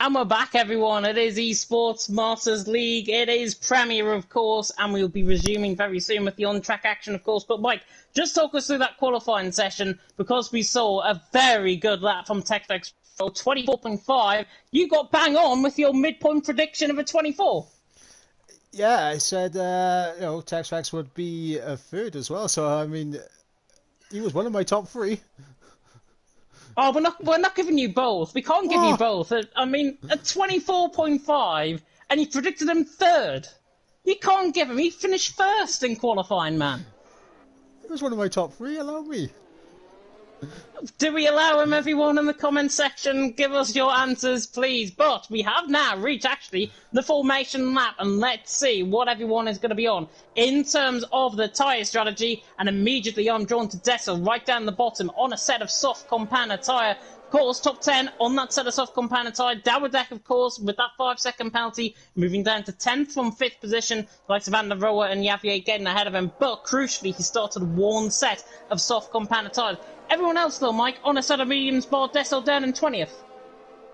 And we're back, everyone. It is Esports Masters League. It is Premier, of course, and we'll be resuming very soon with the on-track action, of course. But, Mike, just talk us through that qualifying session, because we saw a very good lap from TechFX 24.5. You got bang on with your midpoint prediction of a 24. Yeah, I said, TechFX would be a third as well. So, I mean, he was one of my top three. Oh, we're not giving you both. We can't give you both. I mean, at 24.5, and you predicted him third. You can't give him. He finished first in qualifying, man. He was one of my top three. Allow me. Do we allow him, everyone, in the comment section? Give us your answers, please. But we have now reached, actually, the formation lap, and let's see what everyone is going to be on. In terms of the tyre strategy, and immediately I'm drawn to Dessel right down the bottom on a set of soft compound tyre. Of course, top 10 on that set of soft compound tyre. Dowerdek, of course, with that 5-second penalty, moving down to 10th from 5th position. The likes of Van der Rohe and Javier getting ahead of him. But crucially, he started one set of soft compound tyres. Everyone else, though, Mike, on a set of mediums, bar Dessel down in 20th.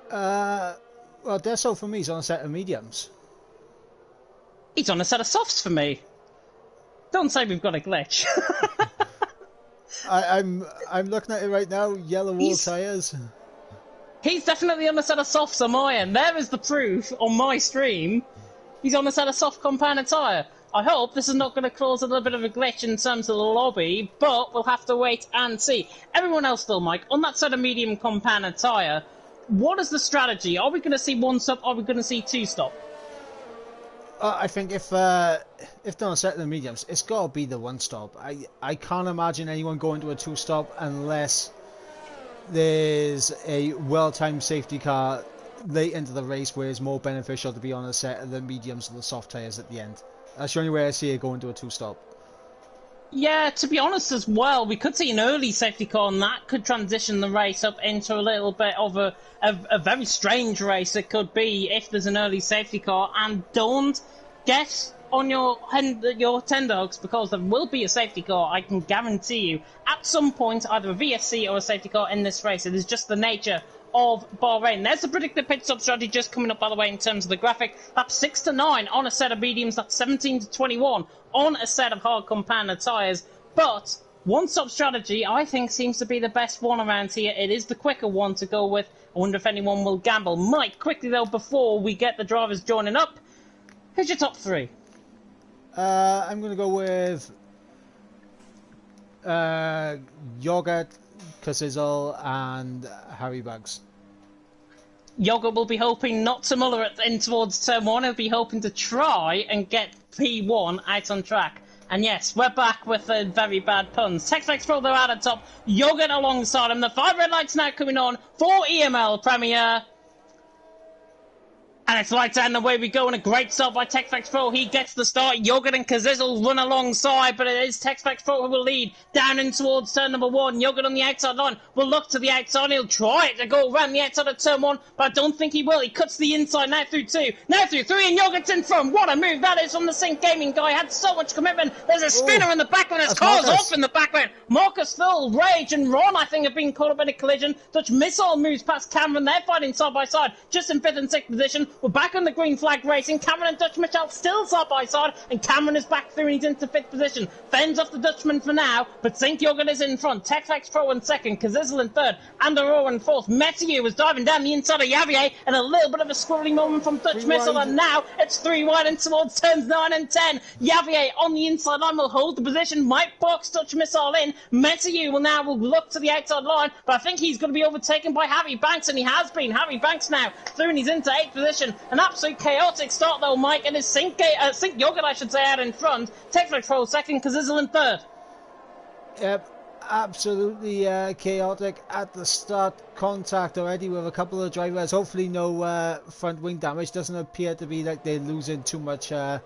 Well, Dessel for me is on a set of mediums. He's on a set of softs for me. Don't say we've got a glitch. I'm looking at it right now. Yellow wall tyres. He's definitely on a set of softs on my end. There is the proof on my stream. He's on a set of soft compound tyre. I hope this is not going to cause a little bit of a glitch in terms of the lobby, but we'll have to wait and see. Everyone else, though, Mike, on that set of medium compound tyre, what is the strategy? Are we going to see one stop? Are we going to see two stop? I think if they're on a set of the mediums, it's got to be the one stop. I can't imagine anyone going to a two stop unless there's a well-timed safety car late into the race where it's more beneficial to be on a set of the mediums and the soft tyres at the end. That's the only way I see it going to a two-stop. Yeah, to be honest as well, we could see an early safety car, and that could transition the race up into a little bit of a very strange race it could be if there's an early safety car. And don't get on your Tendogs, because there will be a safety car, I can guarantee you, at some point, either a VSC or a safety car in this race. It is just the nature of Bahrain. There's the predicted pit stop strategy just coming up, by the way, in terms of the graphic. That's 6 to 9 on a set of mediums. That's 17 to 21 on a set of hard compound tyres. But one-stop strategy, I think, seems to be the best one around here. It is the quicker one to go with. I wonder if anyone will gamble. Mike, quickly, though, before we get the drivers joining up, who's your top three? I'm going to go with Yogurt, Kazizel, and Harry Bugs. Yogurt will be hoping not to muller it in towards turn one. He'll be hoping to try and get P1 out on track. And yes, we're back with the very bad puns. TechFX Pro, they're out at top. Yogurt alongside him. The 5 red lights now coming on for EML Premier. And it's lights out and away we go, and a great start by TechFX Pro. He gets the start. Yogurt and Kazizel run alongside, but it is TechFX Pro who will lead down in towards turn number 1. Yogurt on the outside line will look to the outside. He'll try to go around the outside of turn 1, but I don't think he will. He cuts the inside now through 2, now through 3, and Yogurt's in front. What a move that is from the Sync Gaming guy. Had so much commitment. There's a spinner in the background. His car's off in the background. Marcus, Phil, Rage, and Ron, I think, have been caught up in a collision. Dutch Missile moves past Cameron. They're fighting side by side, just in 5th and 6th position. We're back on the green flag racing. Cameron and Dutch Michelle still side by side, and Cameron is back through and he's into 5th position. Fends off the Dutchman for now, but St. Jorgen is in front. Texfax Pro in 2nd, Kazizel in 3rd, and Aurora in 4th. Metieu was diving down the inside of Javier, and a little bit of a squirrely moment from Dutch Missile, and now it's 3 wide and towards turns 9 and 10. Javier on the inside line will hold the position, might box Dutch Missile in. Metieu will look to the outside line, but I think he's going to be overtaken by Harry Banks, and he has been. Harry Banks now through and he's into 8th position. An absolute chaotic start though, Mike, and his St. Jorgen, I should say, out in front. Texfax Pro 2nd, Kazizel in 3rd. Yep, absolutely chaotic at the start. Contact already with a couple of drivers. Hopefully no front wing damage. Doesn't appear to be like they're losing too much time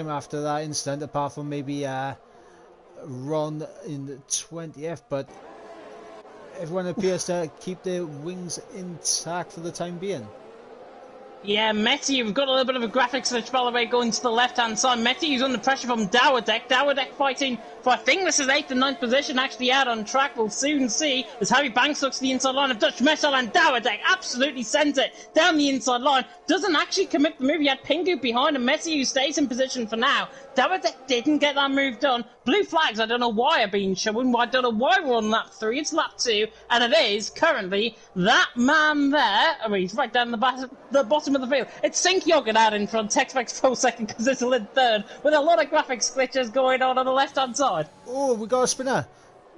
after that incident, apart from maybe Ron in the 20th, but everyone appears to keep their wings intact for the time being. Yeah, Metieu, we've got a little bit of a graphics switch, by the way, going to the left-hand side. Metieu's under pressure from Dowerdek. Dowerdek fighting for, I think this is 8th and 9th position, actually out on track. We'll soon see as Harry Banks looks to the inside line of Dutch Missile, and Dowerdek absolutely sends it down the inside line. Doesn't actually commit the move. He had Pingu behind him. Metieu stays in position for now. Dowerdek didn't get that move done. Blue flags, I don't know why are being shown. I don't know why we're on lap 3. It's lap 2, and it is currently that man there. I mean, he's right down the bottom of the field. It's St. Jorgen out in front, Texfax Pro 2nd, Kazizel in 3rd, with a lot of graphics glitches going on the left-hand side. Oh, we got a spinner.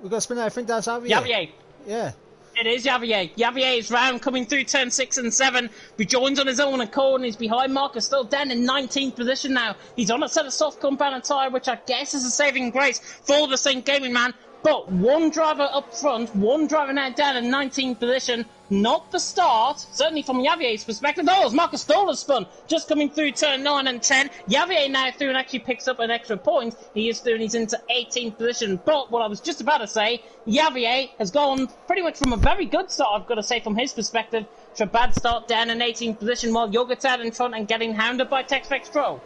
I think that's Javier. Javier. Yeah. It is Javier. Javier is round, coming through turn 6 and 7. Rejoins on his own accord, and he's behind Marcus, still down in 19th position now. He's on a set of soft compound tyre, which I guess is a saving grace for the St. Gaming man. But one driver up front, one driver now down in 19th position. Not the start, certainly from Javier's perspective. Oh, it's Marcus Stoller spun, just coming through turn 9 and 10. Javier now through and actually picks up an extra point. He is through and he's into 18th position. But what I was just about to say, Javier has gone pretty much from a very good start, I've got to say, from his perspective, to a bad start down in 18th position, while Yogurt's out in front and getting hounded by Texfax Pro.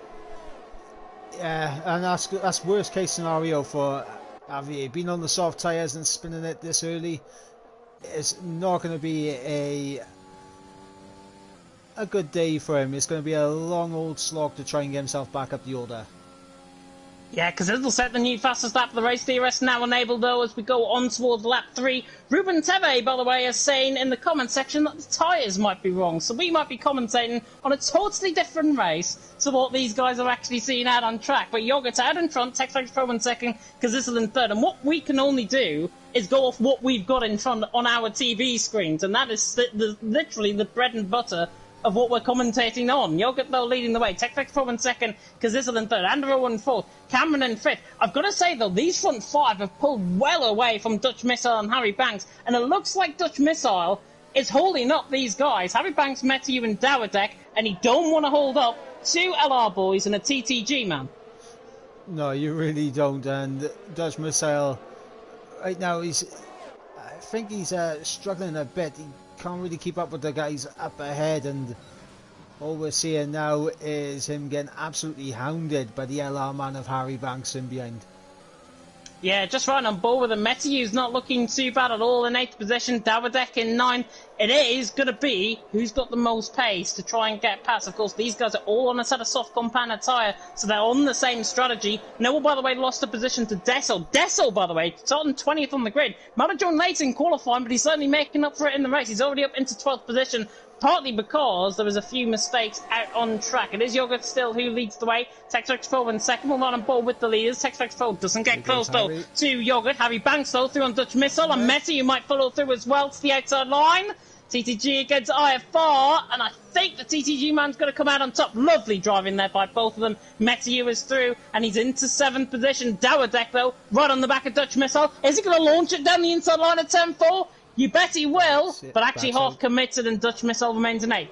Yeah, and that's worst case scenario for Javier. Being on the soft tyres and spinning it this early is not going to be a good day for him. It's going to be a long old slog to try and get himself back up the order. Yeah, because it'll set the new fastest lap of the race. DRS now enabled, though, as we go on towards lap 3. Ruben Teve, by the way, is saying in the comment section that the tyres might be wrong. So we might be commentating on a totally different race to what these guys are actually seeing out on track. But Yogurt's out in front, Texfax Pro in 2nd, Kazizel in 3rd. And what we can only do is go off what we've got in front on our TV screens. And that is literally the bread and butter of what we're commentating on. Yogurt, though, leading the way. Texfax Pro in 2nd, Kazizel in 3rd, Andrew in 4th, Cameron in 5th. I've got to say, though, these front 5 have pulled well away from Dutch Missile and Harry Banks, and it looks like Dutch Missile is holding up these guys. Harry Banks, Metieu and Dowerdek, and he don't want to hold up 2 LR boys and a TTG, man. No, you really don't, and Dutch Missile, right now, I think he's struggling a bit. He can't really keep up with the guys up ahead, and all we're seeing now is him getting absolutely hounded by the LR man of Harry Banks in behind. Yeah, just right on board with him. Metieu's not looking too bad at all in 8th position. Dowerdek in 9th. It is going to be who's got the most pace to try and get past. Of course, these guys are all on a set of soft compound tyre, so they're on the same strategy. Noah, by the way, lost a position to Dessel. Dessel, by the way, starting 20th on the grid. Might have joined late in qualifying, but he's certainly making up for it in the race. He's already up into 12th position, partly because there was a few mistakes out on track. It is Yogurt still who leads the way. Texfax Pro in 2nd. We're not on board with the leaders. Texfax Pro doesn't get close, though, to Yogurt. Harry Banks, though, through on Dutch Missile. And Metieu might follow through as well to the outside line. TTG against IFR, and I think the TTG man's going to come out on top. Lovely driving there by both of them. Metieu is through, and he's into 7th position. Dowerdek, though, right on the back of Dutch Missile. Is he going to launch it down the inside line at turn 4? You bet he will, but actually half committed, and Dutch Missile remains in 8th.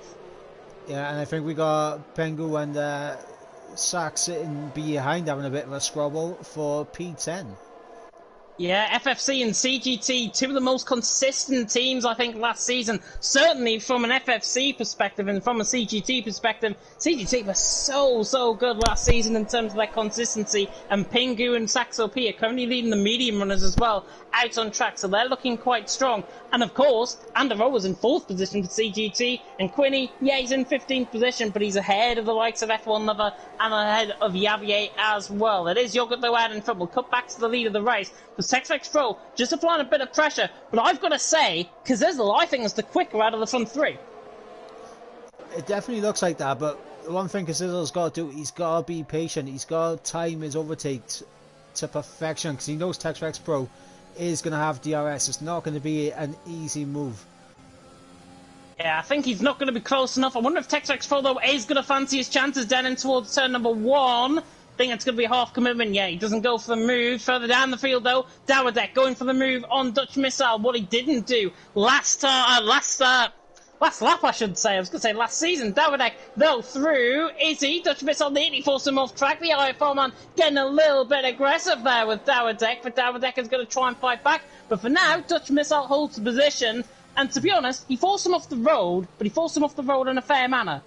Yeah, and I think we got Pengu and Sack sitting behind having a bit of a squabble for P10. Yeah, FFC and CGT, two of the most consistent teams, I think, last season. Certainly from an FFC perspective and from a CGT perspective, CGT was so good last season in terms of their consistency. And Pingu and Saxo P are currently leading the medium runners as well out on track, so they're looking quite strong. And of course, Andero was in 4th position for CGT, and Quinny, yeah, he's in 15th position, but he's ahead of the likes of F1 Lover and ahead of Yavier as well. It is Yogurt though out in front. We'll cut back to the lead of the race, because TextX Pro just applying a bit of pressure, but I've got to say, Kazizel, I think, is the quicker out of the front three. It definitely looks like that, but the one thing Kazizel's got to do, he's got to be patient. He's got to time his overtakes to perfection, because he knows TextX Pro is going to have DRS. It's not going to be an easy move. Yeah, I think he's not going to be close enough. I wonder if TextX Pro, though, is going to fancy his chances down in towards turn number 1. I think it's going to be a half commitment. Yeah, he doesn't go for the move. Further down the field, though, Dowerdek going for the move on Dutch Missile. What he didn't do last lap, I should say. I was going to say last season. Dowerdek, though, through Izzy. Dutch Missile nearly forced him off track. The IFR man getting a little bit aggressive there with Dowerdek, but Dowerdek is going to try and fight back. But for now, Dutch Missile holds the position. And to be honest, he forced him off the road, but he forced him off the road in a fair manner.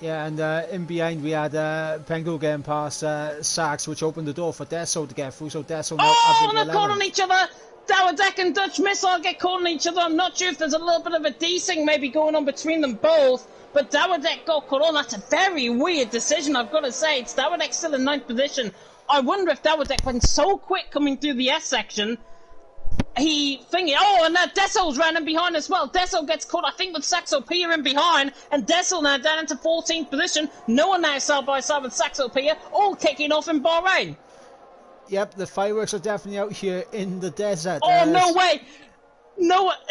Yeah, and in behind we had Pengu getting past Sachs, which opened the door for Desso to get through. So Desso now and they're caught on each other. Dowerdek and Dutch Missile get caught on each other. I'm not sure if there's a little bit of a desync maybe going on between them both, but Dowerdek got caught on. That's a very weird decision, I've got to say. It's Dowerdek still in 9th position. I wonder if Dowerdek went so quick coming through the S section. And Dessel's running behind as well. Dessel gets caught, I think, with Saxo Pia in behind, and Dessel now down into 14th position. Noah now side by side with Saxo Pia, all kicking off in Bahrain. Yep, the fireworks are definitely out here in the desert. Oh, no way!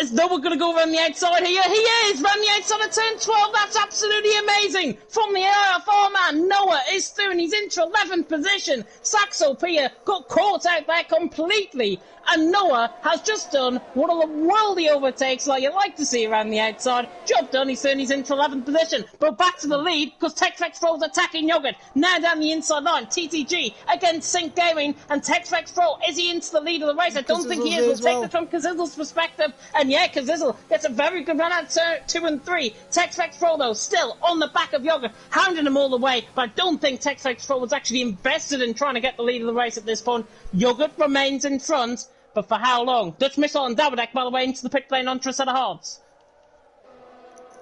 Is Noah going to go around the outside here? He is! Around the outside of turn 12, that's absolutely amazing! From the AFR man, Noah is through and he's into 11th position. Saxo Pia got caught out there completely. And Noah has just done one of the worldy overtakes like you like to see around the outside. Job done, he's into 11th position. But back to the lead, because TextX Pro's attacking Yogurt. Now down the inside line, TTG against Sync Gaming, and TextX Pro, is he into the lead of the race? I don't think he is. We'll take it from Kazizel's perspective. And yeah, Kazizel gets a very good run at 2 and 3. TextX Pro, though, still on the back of Yogurt, hounding him all the way. But I don't think TextX Pro was actually invested in trying to get the lead of the race at this point. Yogurt remains in front. But for how long? Dutch Missile and Dowerdek, by the way, into the pit lane onto a set of hards.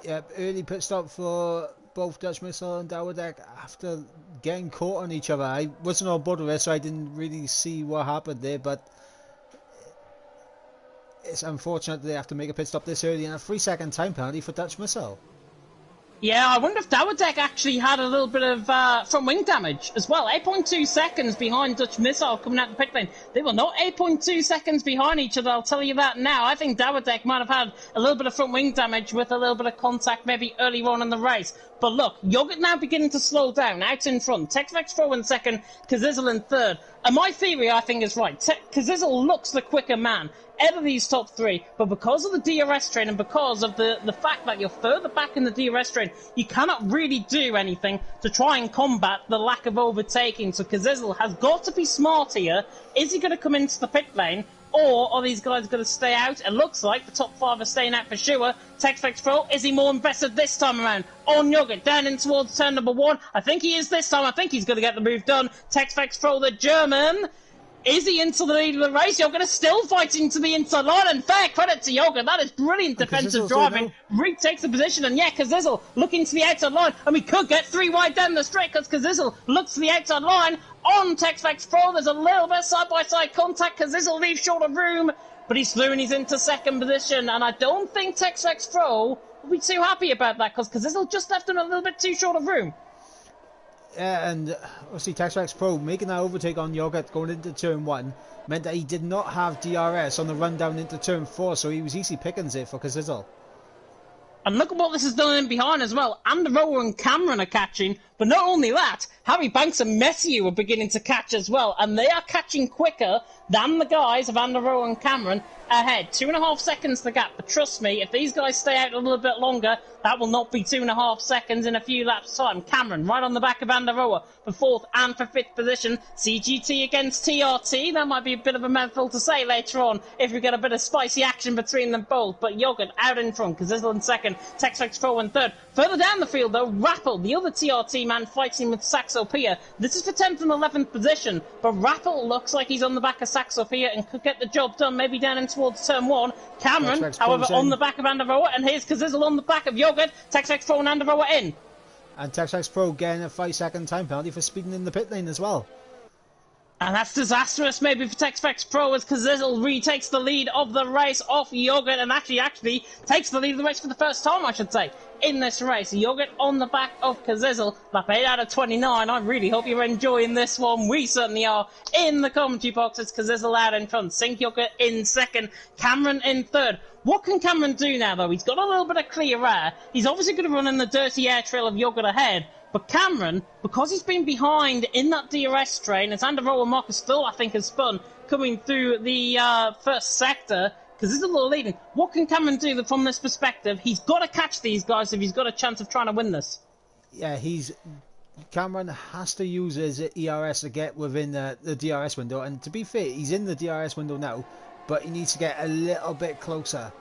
Yep, early pit stop for both Dutch Missile and Dowerdek after getting caught on each other. I wasn't on board with it, so I didn't really see what happened there, but it's unfortunate they have to make a pit stop this early and a 3-second time penalty for Dutch Missile. Yeah, I wonder if Dowerdek actually had a little bit of front wing damage as well. 8.2 seconds behind Dutch Missile coming out the pit lane. They were not 8.2 seconds behind each other, I'll tell you that now. I think Dowerdek might have had a little bit of front wing damage with a little bit of contact maybe earlier on in the race. But look, Yogurt now beginning to slow down, out in front. TextX Pro in second, Kazizel in third. And my theory, I think, is right. Kazizel looks the quicker man out of these top three, but because of the DRS train and because of the fact that you're further back in the DRS train, you cannot really do anything to try and combat the lack of overtaking. So Kazizel has got to be smart here. Is he going to come into the pit lane? Or are these guys going to stay out? It looks like the top 5 are staying out for sure. TextX Pro, is he more invested this time around? On Yogurt, down in towards turn number 1. I think he is this time. I think he's going to get the move done. TextX Pro, the German. Is he into the lead of the race? Yogurt is still fighting to the inside line, and fair credit to Yogurt. That is brilliant defensive driving. Retakes the position, and yeah, Kazizel looking to the outside line, and we could get 3 wide down the straight because Kazizel looks to the outside line. On TextX Pro, there's a little bit side-by-side contact. Kazizel leaves short of room, but he's through and he's into second position, and I don't think TextX Pro will be too happy about that because Kazizel just left him a little bit too short of room. Yeah, and obviously TextX Pro making that overtake on Yogurt going into turn 1 meant that he did not have DRS on the run down into turn 4, so he was easy pickings there for Kazizel. And look at what this has done in behind as well. Anderoa and Cameron are catching, but not only that, Harry Banks and Matthew are beginning to catch as well, and they are catching quicker than the guys of Anderoa and Cameron ahead. 2.5 seconds the gap, but trust me, if these guys stay out a little bit longer, that will not be 2.5 seconds in a few laps' time. Cameron right on the back of Anderoa for 4th and for 5th position. CGT against TRT, that might be a bit of a mouthful to say later on if we get a bit of spicy action between them both, but Yogurt out in front, Kazizel in 2nd, Texrex Pro in 3rd. Further down the field though, Rappel, the other TRT man fighting with Saxopia. This is for 10th and 11th position, but Rappel looks like he's on the back of Saxopia and could get the job done, maybe down in towards turn 1. Cameron, however, on the back of Anderoa, and here's Kazizel on the back of Yogurt. Texrex Pro and Anderoa in. And Texrex Pro getting a 5-second time penalty for speeding in the pit lane as well. And that's disastrous maybe for Texrex Pro as Kazizel retakes the lead of the race off Yogurt and actually takes the lead of the race for the first time, I should say, in this race. Yogurt on the back of Kazizel, lap 8 out of 29. I really hope you're enjoying this one. We certainly are in the commentary box. It's Kazizel out in front, Sink Yogurt in 2nd, Cameron in 3rd. What can Cameron do now, though? He's got a little bit of clear air. He's obviously going to run in the dirty air trail of Yogurt ahead. But Cameron, because he's been behind in that DRS train, as Anderoa Mocker still, I think, has spun, coming through the first sector, because this is a little leading. What can Cameron do from this perspective? He's got to catch these guys if he's got a chance of trying to win this. Yeah, Cameron has to use his ERS to get within the DRS window. And to be fair, he's in the DRS window now, but he needs to get a little bit closer.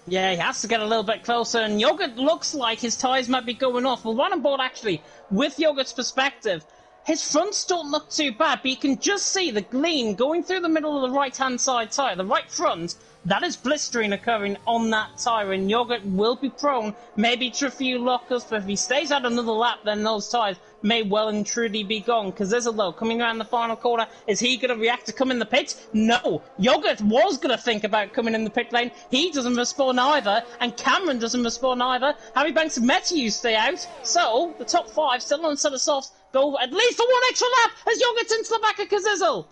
Yeah, he has to get a little bit closer, and Yogurt looks like his tyres might be going off. Well, one on board, actually, with Yogurt's perspective, his fronts don't look too bad, but you can just see the gleam going through the middle of the right-hand side tyre, the right front. That is blistering occurring on that tyre, and Yogurt will be prone maybe to a few lockers, but if he stays out another lap, then those tyres may well and truly be gone. Kazizel, though, coming around the final corner, is he going to react to come in the pits? No. Yogurt was going to think about coming in the pit lane. He doesn't respond either, and Cameron doesn't respond either. Harry Banks and Matthew stay out, so the top 5 still on a set of softs go at least for 1 extra lap as Yogurt's into the back of Kazizel.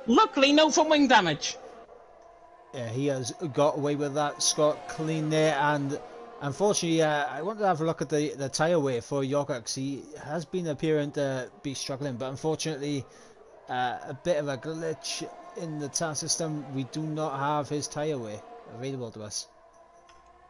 Luckily, no front wing damage. Yeah, he has got away with that, Scott, clean there, and unfortunately, I wanted to have a look at the tyre wear for Yogurt, because he has been appearing to be struggling, but unfortunately, a bit of a glitch in the TAR system. We do not have his tyre wear available to us.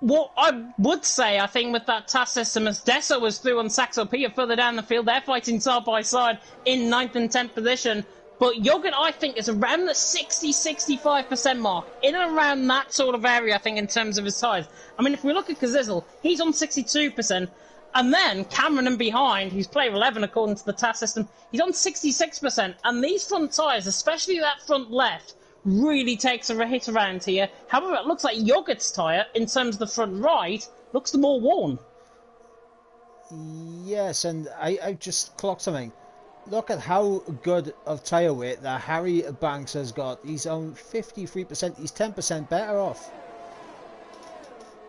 What I would say, I think, with that TAS system, as Desso was through on Saxopia further down the field, they're fighting side by side in 9th and 10th position. But Yogurt, I think, is around the 60-65% mark. In and around that sort of area, I think, in terms of his tyres. I mean, if we look at Kazizel, he's on 62%. And then Cameron and behind, who's player 11 according to the TAS system, he's on 66%. And these front tyres, especially that front left, really takes a hit around here. However, it looks like Yogurt's tyre, in terms of the front right, looks the more worn. Yes, and I just clocked something. Look at how good of tyre weight that Harry Banks has got. He's on 53%. He's 10% better off.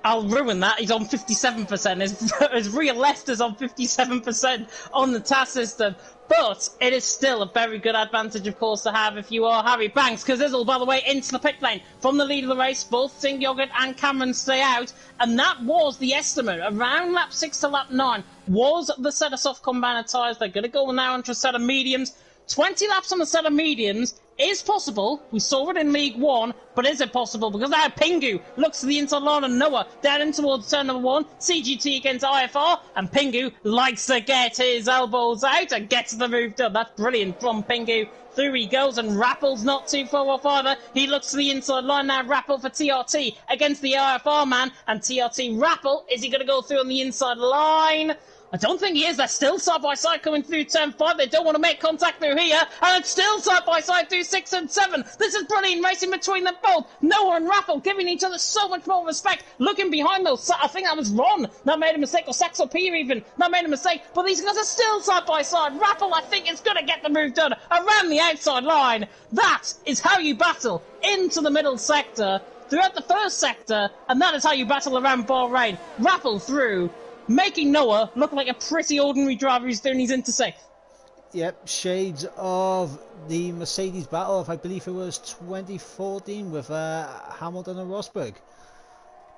I'll ruin that. He's on 57%. His rear left is on 57% on the TAS system. But it is still a very good advantage, of course, to have if you are Harry Banks. Kazizel, by the way, into the pit lane from the lead of the race. Both Sing Yogurt and Cameron stay out. And that was the estimate. Around lap 6 to lap 9 was the set of soft combiner tyres. They're going to go now onto a set of mediums. 20 laps on a set of mediums is possible. We saw it in League 1, but is it possible? Because now Pingu looks to the inside line and Noah down in towards turn number 1. CGT against IFR, and Pingu likes to get his elbows out and gets the move done. That's brilliant from Pingu. Through he goes, and Rappel's not too far off either. He looks to the inside line now. Rappel for TRT against the IFR man, and TRT Rappel, is he going to go through on the inside line? I don't think he is. They're still side-by-side coming through turn 5. They don't want to make contact through here. And it's still side-by-side through 6 and 7. This is brilliant racing between them both. Noah and Rappel giving each other so much more respect. Looking behind those, I think that was Ron that made a mistake, or Saxopia even that made a mistake. But these guys are still side-by-side. Rappel, I think, is going to get the move done around the outside line. That is how you battle into the middle sector, throughout the first sector, and that is how you battle around Bahrain. Rappel through, making Noah look like a pretty ordinary driver who's doing his into 6th. Yep, shades of the Mercedes battle of, I believe it was 2014 with Hamilton and Rosberg.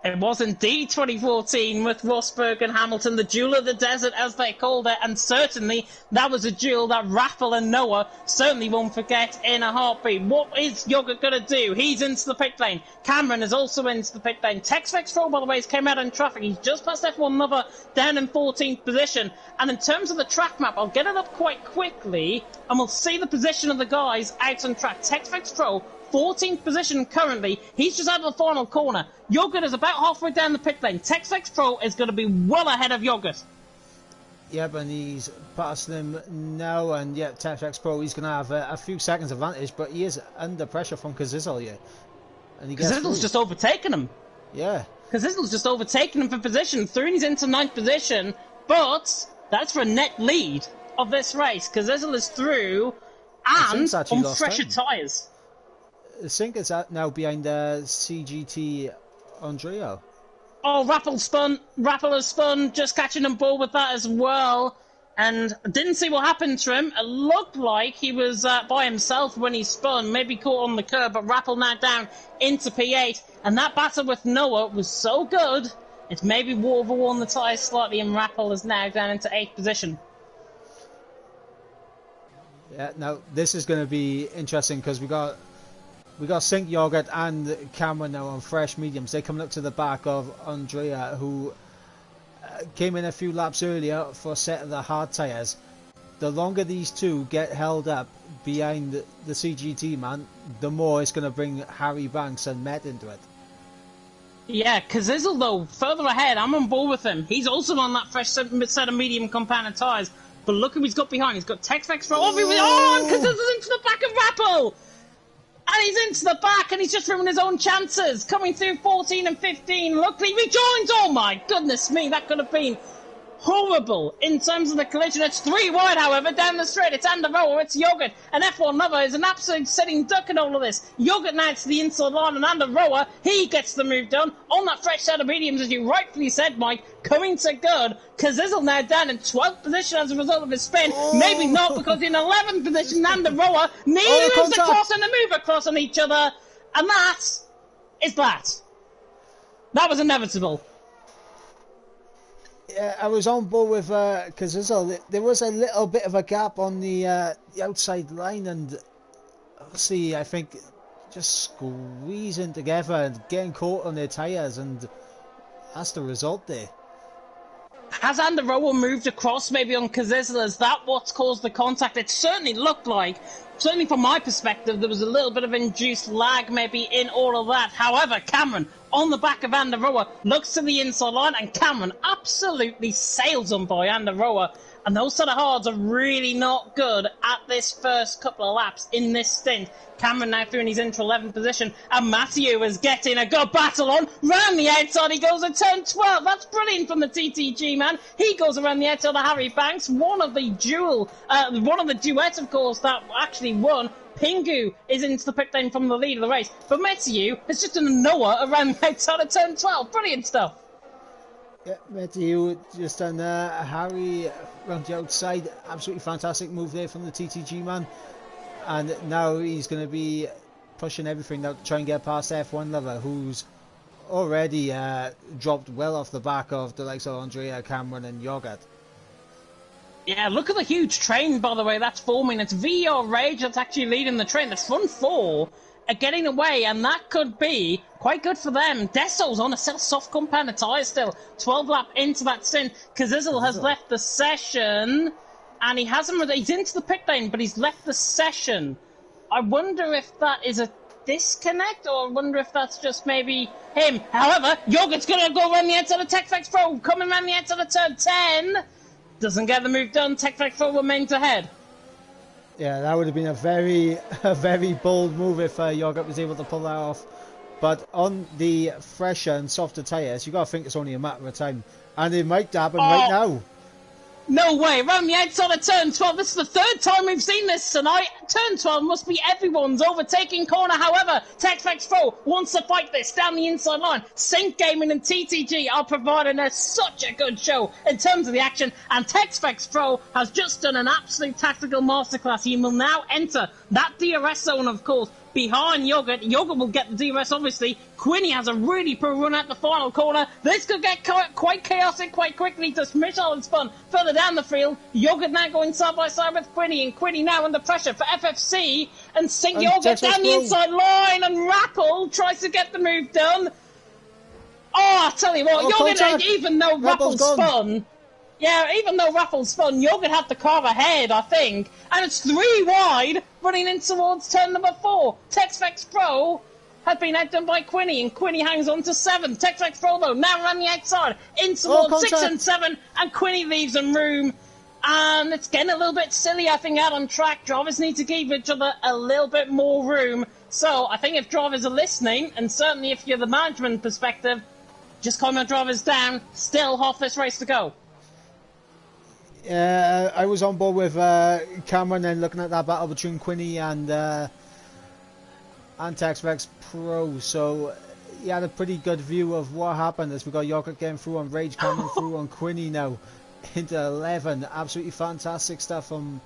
It was indeed 2014 with Rosberg and Hamilton, the duel of the desert as they called it, and certainly that was a duel that Raffle and Noah certainly won't forget in a heartbeat. What is Yogurt going to do? He's into the pit lane. Cameron is also into the pit lane. Tex-Vex Stroll, by the way, has came out in traffic. He's just past F1 Lover, down in 14th position. And in terms of the track map, I'll get it up quite quickly, and we'll see the position of the guys out on track. Tex-Vex Stroll, 14th position currently. He's just out of the final corner. Yogurt is about halfway down the pit lane. Tex-Vex Pro is going to be well ahead of Yogurt. Yep, and he's passing him now, and yeah, Tex-Vex Pro, he's going to have a few seconds advantage, but he is under pressure from Kazizel here. And Kazizel's just overtaken him. Yeah. Kazizel's just overtaken him for position. Throoney's into 9th position, but that's for a net lead of this race. Kazizel is through and on fresher tyres. I think it's now behind CGT Andrea. Oh, Rappel has spun, just catching on board with that as well. And didn't see what happened to him. It looked like he was by himself when he spun, maybe caught on the curb, but Rappel now down into P8. And that battle with Noah was so good, it's maybe overworn the tyres slightly, and Rappel is now down into 8th position. Yeah, now this is going to be interesting because we got Sink Yogurt and Cameron now on fresh mediums. They're coming up to the back of Andrea, who came in a few laps earlier for a set of the hard tyres. The longer these two get held up behind the CGT man, the more it's going to bring Harry Banks and Met into it. Yeah, Kazizel, though, further ahead, I'm on board with him. He's also on that fresh set of medium compounded tyres. But look who he's got behind. He's got Tex-Vex for... Oh, and Kazizel's into the back of Rappel! And he's into the back, and he's just ruined his own chances. Coming through 14 and 15. Look, he rejoins. Oh, my goodness me. That could have been horrible in terms of the collision. It's 3 wide, however, down the straight. It's Anderoa, it's Yogurt. And F1 Lover is an absolute sitting duck in all of this. Yogurt now to the inside line, and Anderoa, he gets the move done on that fresh set of mediums, as you rightfully said, Mike. Coming to good. Kazizel now down in 12th position as a result of his spin. Maybe not, because in 11th position, Anderoa nearly moves across and they move across on each other. And that is that. That was inevitable. Yeah, I was on board with Kazizel. There was a little bit of a gap on the outside line, and obviously I think just squeezing together and getting caught on their tyres, and that's the result there. Has Anderoa moved across maybe on Kazizel? Is that what's caused the contact? It certainly looked like, certainly from my perspective, there was a little bit of induced lag maybe in all of that. However, Cameron, on the back of Anderoa, looks to the inside line, and Cameron absolutely sails on by Anderoa. And those sort of hards are really not good at this first couple of laps in this stint. Cameron now through and he's into 11th position, and Matthew is getting a good battle on. Round the outside he goes at turn 12. That's brilliant from the TTG man. He goes around the outside of Harry Banks, one of the duets, of course, that actually won. Pingu is into the pit lane from the lead of the race, but Matthew has just done a Noah around the outside of turn 12. Brilliant stuff. Yeah, Matthew just done Harry around the outside. Absolutely fantastic move there from the TTG man. And now he's going to be pushing everything now to try and get past F1 Lover, who's already dropped well off the back of the likes of Andrea, Cameron and Yogurt. Yeah, look at the huge train, by the way, that's forming. It's VR Rage that's actually leading the train. The front four are getting away, and that could be quite good for them. Desso's on a set of soft compounded tyres still. 12 lap into that stint. Kazizel has left the session, and he's into the pit lane, but he's left the session. I wonder if that is a disconnect, or I wonder if that's just maybe him. However, Yogurt's going to go around the outside of Tex-Vex Pro, coming around the outside of turn 10. Doesn't get the move done. Tex-Vex Pro remains ahead. Yeah, that would have been a very bold move if Yogurt was able to pull that off. But on the fresher and softer tyres, you got to think it's only a matter of time. And it might happen right now. No way, around the outside of turn 12. This is the third time we've seen this tonight. Turn 12 must be everyone's overtaking corner. However, Texfex Pro wants to fight this down the inside line. Sync Gaming and TTG are providing us such a good show in terms of the action, and Texfex Pro has just done an absolute tactical masterclass. He will now enter that DRS zone, of course, behind Yogurt. Yogurt will get the DRS, obviously. Quinny has a really poor run at the final corner. This could get quite chaotic quite quickly to Smishal and Spun further down the field. Yogurt now going side by side with Quinny, and Quinny now under pressure for FFC, and Sync Yogurt down the inside line, and Rappel tries to get the move done. Oh, I tell you what, Yogurt, even though Rappel spun... Yeah, even though Raffle spun, Yogurt had the car ahead, I think. And it's 3 wide, running in towards turn number 4. Texfex Pro has been outdone by Quinny, and Quinny hangs on to 7. Texfex Pro, though, now around the outside, in towards 6 and 7, and Quinny leaves them room. And it's getting a little bit silly, I think, out on track. Drivers need to give each other a little bit more room. So I think if drivers are listening, and certainly if you're the management perspective, just calm your drivers down. Still half this race to go. I was on board with Cameron and looking at that battle between Quinny and Texfex Pro, so he had a pretty good view of what happened as we got Yogurt getting through on Rage, Cameron through on Quinny now into 11. Absolutely fantastic stuff from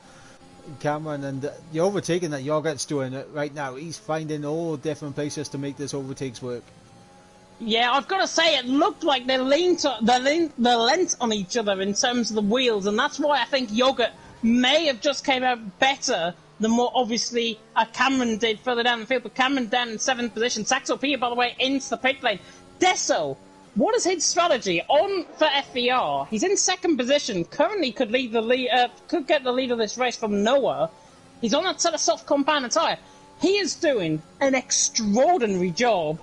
Cameron, and the overtaking that Yogurt's doing right now, he's finding all different places to make this overtakes work. Yeah, I've got to say, it looked like they leant on each other in terms of the wheels, and that's why I think Yogurt may have just came out better than what, obviously, Cameron did further down the field. But Cameron down in 7th position. Saxo P, by the way, into the pit lane. Deso, what is his strategy on for FVR? He's in 2nd position. Currently could get the lead of this race from Noah. He's on that set of soft compound tyre. He is doing an extraordinary job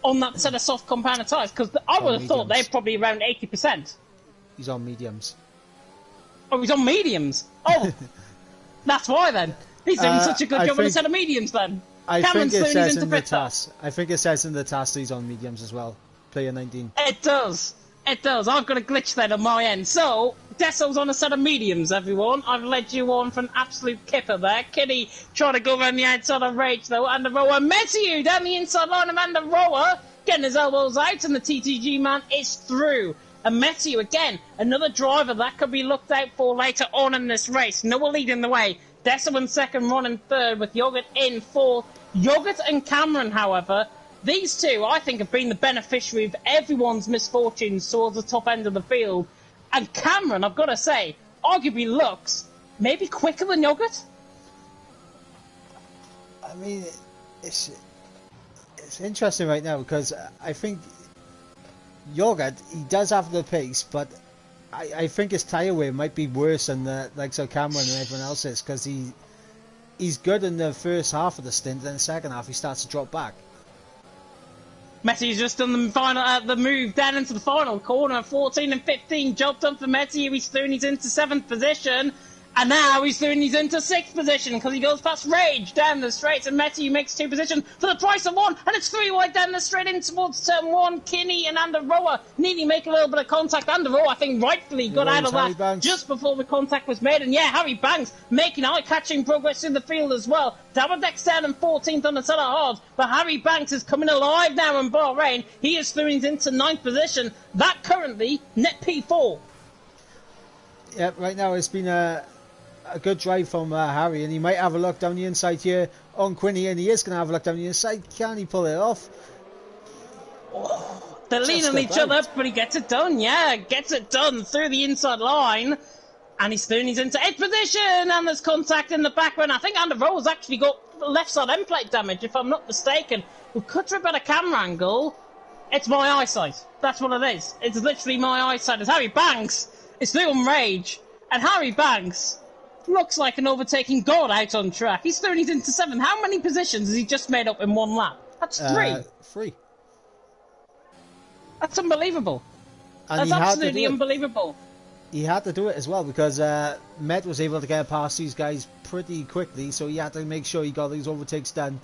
on that set of soft compound tyres, because I would have thought they're probably around 80%. He's on mediums. Oh, he's on mediums? Oh, that's why then. He's doing such a good job on a set of mediums then. I think it says in the task. I think it says in the task he's on mediums as well. Player 19. It does. It does. I've got a glitch then on my end. So, Desso's on a set of mediums, everyone. I've led you on for an absolute kipper there. Kitty trying to go around the outside of Rage, though. And the rower, Messiu down the inside line of Amanda Rower, getting his elbows out, and the TTG man is through. And Messiu, again, another driver that could be looked out for later on in this race. Noah leading the way. Desso in 2nd, Ron in 3rd, with Yogurt in 4th. Yogurt and Cameron, however, these two, I think, have been the beneficiary of everyone's misfortunes towards the top end of the field. And Cameron, I've got to say, arguably looks maybe quicker than Yogurt. I mean, it's interesting right now, because I think Yogurt, he does have the pace, but I think his tyre wear might be worse than the likes of Cameron and everyone else's, because he's good in the first half of the stint, then the second half he starts to drop back. Messi's just done the move down into the final corner. 14 and 15, job done for Messi. He's through and he's into 7th position. And now he's through and he's into 6th position, because he goes past Rage down the straight, and Messi makes 2 position for the price of 1, and it's 3 wide down the straight in towards turn 1. Kinney and Anderoa nearly make a little bit of contact. Anderoa, I think, rightfully got out of that just before the contact was made. And yeah, Harry Banks making eye-catching progress through the field as well. Dabadex down in 14th on the set of halves, but Harry Banks is coming alive now in Bahrain. He is through and he's into 9th position. That currently net P4. Yep, right now it's been a good drive from Harry, and he might have a look down the inside here on Quinny, and he is going to have a look down the inside. Can he pull it off? Oh, they're leaning on each other, but he gets it done. Yeah, gets it done through the inside line, and he's through and he's into 8th position, and there's contact in the background. I think Andero's actually got left side end plate damage, if I'm not mistaken. We'll cut to a better camera angle. It's my eyesight. That's what it is. It's literally my eyesight. It's Harry Banks. It's through on Rage, and Harry Banks looks like an overtaking god out on track. He's thrown it into 7th. How many positions has he just made up in 1 lap? That's 3. 3. That's unbelievable. And that's absolutely unbelievable. He had to do it as well, because Met was able to get past these guys pretty quickly, so he had to make sure he got these overtakes done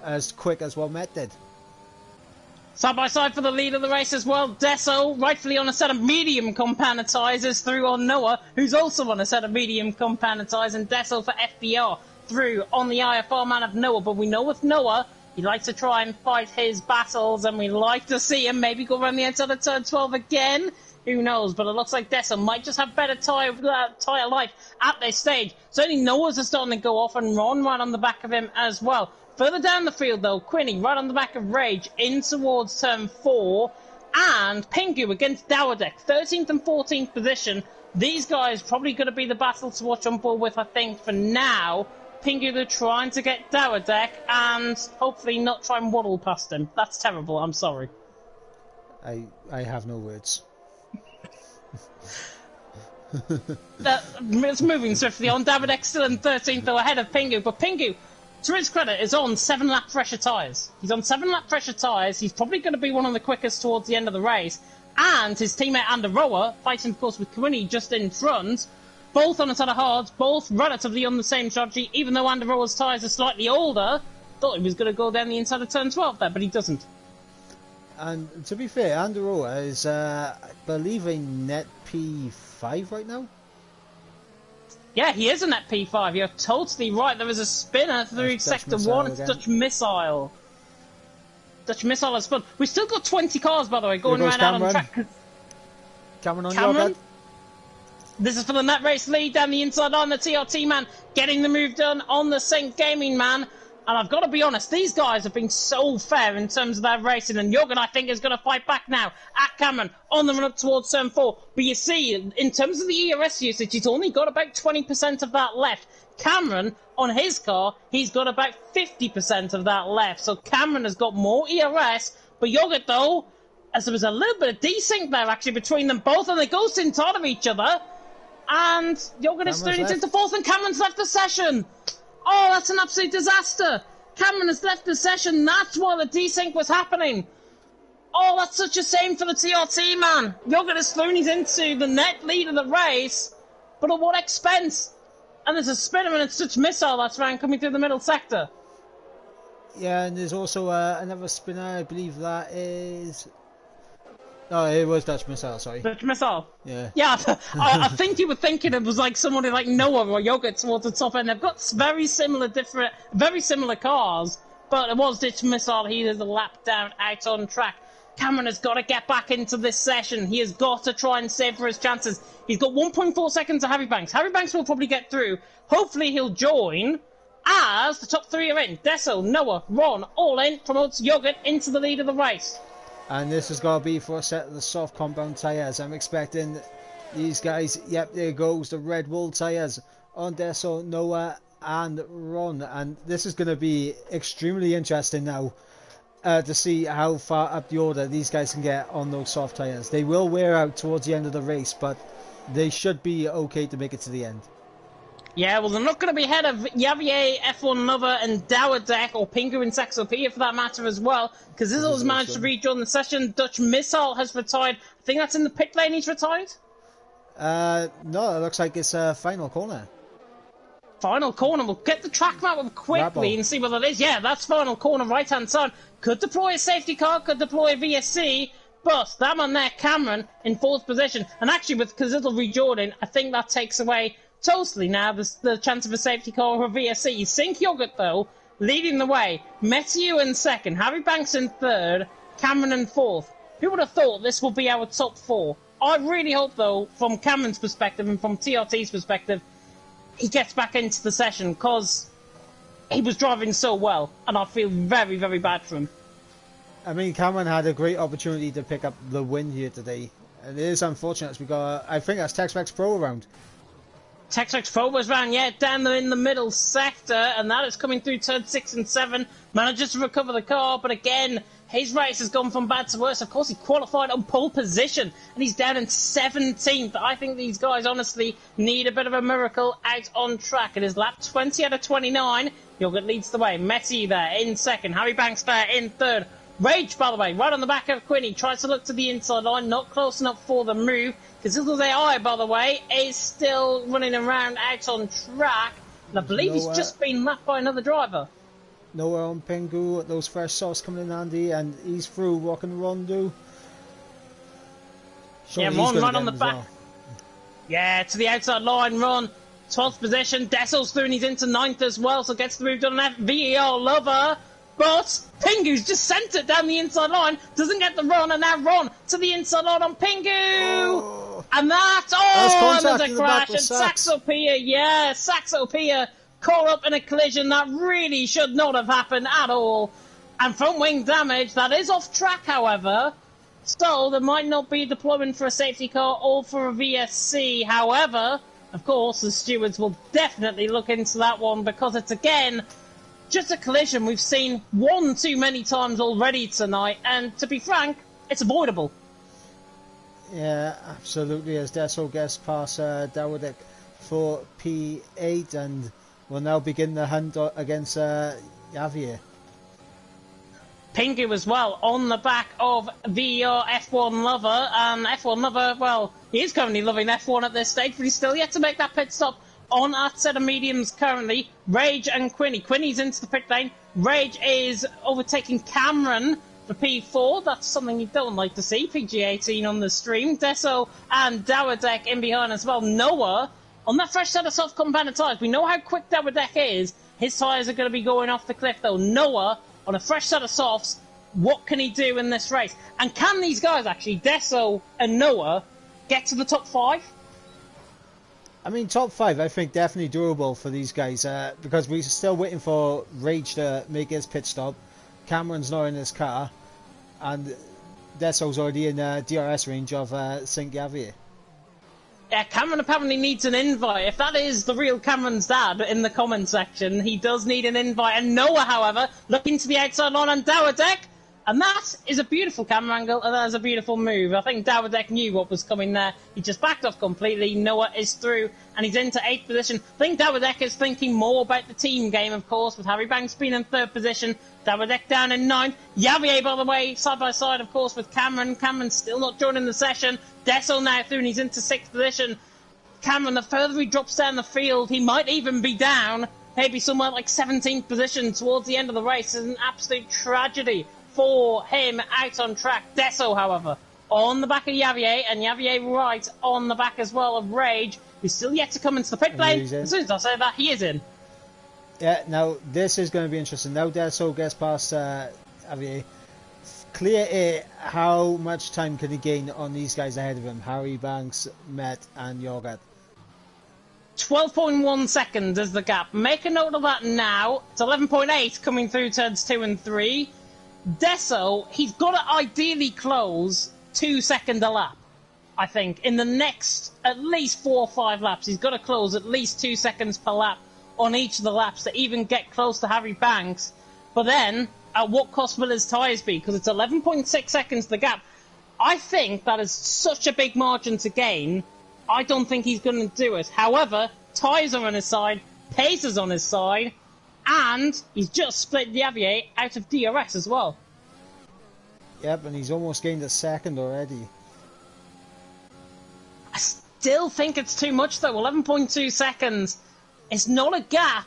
as quick as what Met did. Side by side for the lead of the race as well. Deso, rightfully on a set of medium compound tyres, is through on Noah, who's also on a set of medium compound tyres, and Deso for FBR through on the IFR man of Noah, but we know with Noah, he likes to try and fight his battles, and we like to see him maybe go around the outside of turn 12 again. Who knows? But it looks like Dessa might just have better tyre life at this stage. Certainly Noah's is starting to go off, and Ron right on the back of him as well. Further down the field, though, Quinny right on the back of Rage in towards turn 4. And Pingu against Dowerdek, 13th and 14th position. These guys probably going to be the battle to watch on board with, I think, for now. Pingu, they're trying to get Dowerdek and hopefully not try and waddle past him. That's terrible, I'm sorry. I have no words. It's moving swiftly on. Dowerdek still in 13th, though, ahead of Pingu. But Pingu, to his credit, is on 7-lap pressure tyres. He's on 7-lap pressure tyres. He's probably going to be one of the quickest towards the end of the race. And his teammate Anderoa, fighting, of course, with Quinny just in front, both on a ton of hards, both relatively on the same strategy, even though Anderoa's tyres are slightly older. Thought he was going to go down the inside of turn 12 there, but he doesn't. And to be fair, Anderoa is, I believe, a net P5 right now. Yeah, he is a net P5. You're totally right. There is a spinner through Sector 1. It's Dutch Missile. Dutch Missile has spun. We've still got 20 cars, by the way, going right out on track. Cameron on your This is for the net race lead down the inside line. The TRT man getting the move done on the Saint Gaming man. And I've got to be honest, these guys have been so fair in terms of their racing. And Jorgen, I think, is going to fight back now at Cameron on the run up towards turn 4. But you see, in terms of the ERS usage, he's only got about 20% of that left. Cameron, on his car, he's got about 50% of that left. So Cameron has got more ERS. But Jorgen, though, as there was a little bit of desync there, actually, between them both, and they ghost in time of each other. And Jorgen is turning into 4th, and Cameron's left the session. Oh, that's an absolute disaster. Cameron has left the session. That's why the desync was happening. Oh, that's such a shame for the TRT, man. Jorgen has thrown his into the net lead of the race, but at what expense? And there's a spinner and it's Dutch Missile that's around coming through the middle sector. Yeah, and there's also another spinner, I believe that is... No, it was Dutch Missile, sorry. Dutch Missile? Yeah. Yeah, I think you were thinking it was like somebody like Noah or Yogurt towards the top end. They've got very similar cars, but it was Dutch Missile. He is a lap down out on track. Cameron has got to get back into this session. He has got to try and save for his chances. He's got 1.4 seconds to Harry Banks. Harry Banks will probably get through. Hopefully he'll join as the top 3 are in. Desso, Noah, Ron, all in, promotes Yogurt into the lead of the race. And this is going to be for a set of the soft compound tyres. I'm expecting these guys, yep, there goes the Red Bull tyres on Desso, Noah and Ron. And this is going to be extremely interesting now to see how far up the order these guys can get on those soft tyres. They will wear out towards the end of the race, but they should be okay to make it to the end. Yeah, well, they're not going to be ahead of Javier, F1 Lover, and Dowerdek, or Pingu and Saxopia for that matter as well, because Zizzle's managed to rejoin the session. Dutch Missile has retired. I think that's in the pit lane he's retired? No, it looks like it's a final corner. Final corner. We'll get the track map up quickly and see what it is. Yeah, that's final corner, right-hand side. Could deploy a safety car, could deploy a VSC, but that man there, Cameron, in 4th position. And actually, with Zizzle rejoining, I think that takes away totally now the chance of a safety car or a VSC. Sink Yogurt, though, leading the way. Matthew in 2nd, Harry Banks in 3rd, Cameron in 4th. Who would have thought this will be our top 4? I really hope, though, from Cameron's perspective and from TRT's perspective, he gets back into the session, because he was driving so well, and I feel very, very bad for him. I mean, Cameron had a great opportunity to pick up the win here today. And it is unfortunate, as we got, I think that's Tex-Mex Pro around. Tex-Mex Pro was round, yeah, down there in the middle sector, and that is coming through turn 6 and 7. Manages to recover the car, but again, his race has gone from bad to worse. Of course, he qualified on pole position, and he's down in 17th. I think these guys honestly need a bit of a miracle out on track. It is lap 20 out of 29. Yogurt leads the way. Messi there in 2nd. Harry Banks there in 3rd. Rage, by the way, right on the back of Quinny. Tries to look to the inside line. Not close enough for the move. Because AI, by the way, is still running around out on track. And I believe he's just been lapped by another driver. Noah on Pingu, those fresh sauce coming in handy, and he's through. What can Ron do? Yeah, Ron right on the back. Well. Yeah, to the outside line, Ron. 12th position. Dessel's through and he's into 9th as well, so gets the move done on VER Lover. But Pingu's just sent it down the inside line, doesn't get the run, and now Ron to the inside line on Pingu! Oh. And that's and there's a crash, and Saxopia, Saxopia caught up in a collision that really should not have happened at all. And front wing damage, that is off track, however. So there might not be deployment for a safety car or for a VSC. However, of course, the stewards will definitely look into that one because it's, again, just a collision we've seen one too many times already tonight. And to be frank, it's avoidable. Yeah, absolutely. As Dessel gets past Dawidek for P8 and will now begin the hunt against Javier. Pingu as well on the back of the F1 Lover, and F1 Lover, well, he is currently loving F1 at this stage, but he's still yet to make that pit stop on our set of mediums currently. Rage and Quinny. Quinny's into the pit lane. Rage is overtaking Cameron for P4. That's something you don't like to see. PG18 on the stream. Deso and Dawidek in behind as well. Noah on that fresh set of soft compounded tyres. We know how quick Dawidek is. His tyres are going to be going off the cliff though. Noah on a fresh set of softs, what can he do in this race? And can these guys actually, Deso and Noah, get to the top 5? I mean, top 5, I think definitely doable for these guys because we're still waiting for Rage to make his pit stop. Cameron's not in his car, and Deso's already in DRS range of St. Javier. Yeah, Cameron apparently needs an invite. If that is the real Cameron's dad in the comment section, he does need an invite. And Noah, however, looking to the outside line on Dawidek. And that is a beautiful camera angle, and that is a beautiful move. I think Dawidek knew what was coming there. He just backed off completely. Noah is through, and he's into 8th position. I think Dawidek is thinking more about the team game, of course, with Harry Banks being in 3rd position. Dawidek down in 9th. Javier, by the way, side by side, of course, with Cameron. Cameron's still not joining the session. Dessel now through, and he's into 6th position. Cameron, the further he drops down the field, he might even be down, maybe somewhere like 17th position towards the end of the race. It's an absolute tragedy for him out on track. Deso, however, on the back of Javier, and Javier right on the back as well of Rage, who's still yet to come into the pit lane. As soon as I say that, he is in. Yeah, now this is going to be interesting. Now Deso gets past Javier. Clear it, how much time can he gain on these guys ahead of him? Harry Banks, Met, and Yorgat. 12.1 seconds is the gap. Make a note of that now. It's 11.8 coming through turns 2 and 3. Deso, he's got to ideally close 2 seconds a lap, I think. In the next at least 4 or 5 laps, he's got to close at least 2 seconds per lap on each of the laps to even get close to Harry Banks. But then, at what cost will his tyres be? Because it's 11.6 seconds the gap. I think that is such a big margin to gain. I don't think he's going to do it. However, tyres are on his side, pace is on his side, and he's just split Javier out of DRS as well. Yep, and he's almost gained a second already. I still think it's too much though. 11.2 seconds. It's not a gap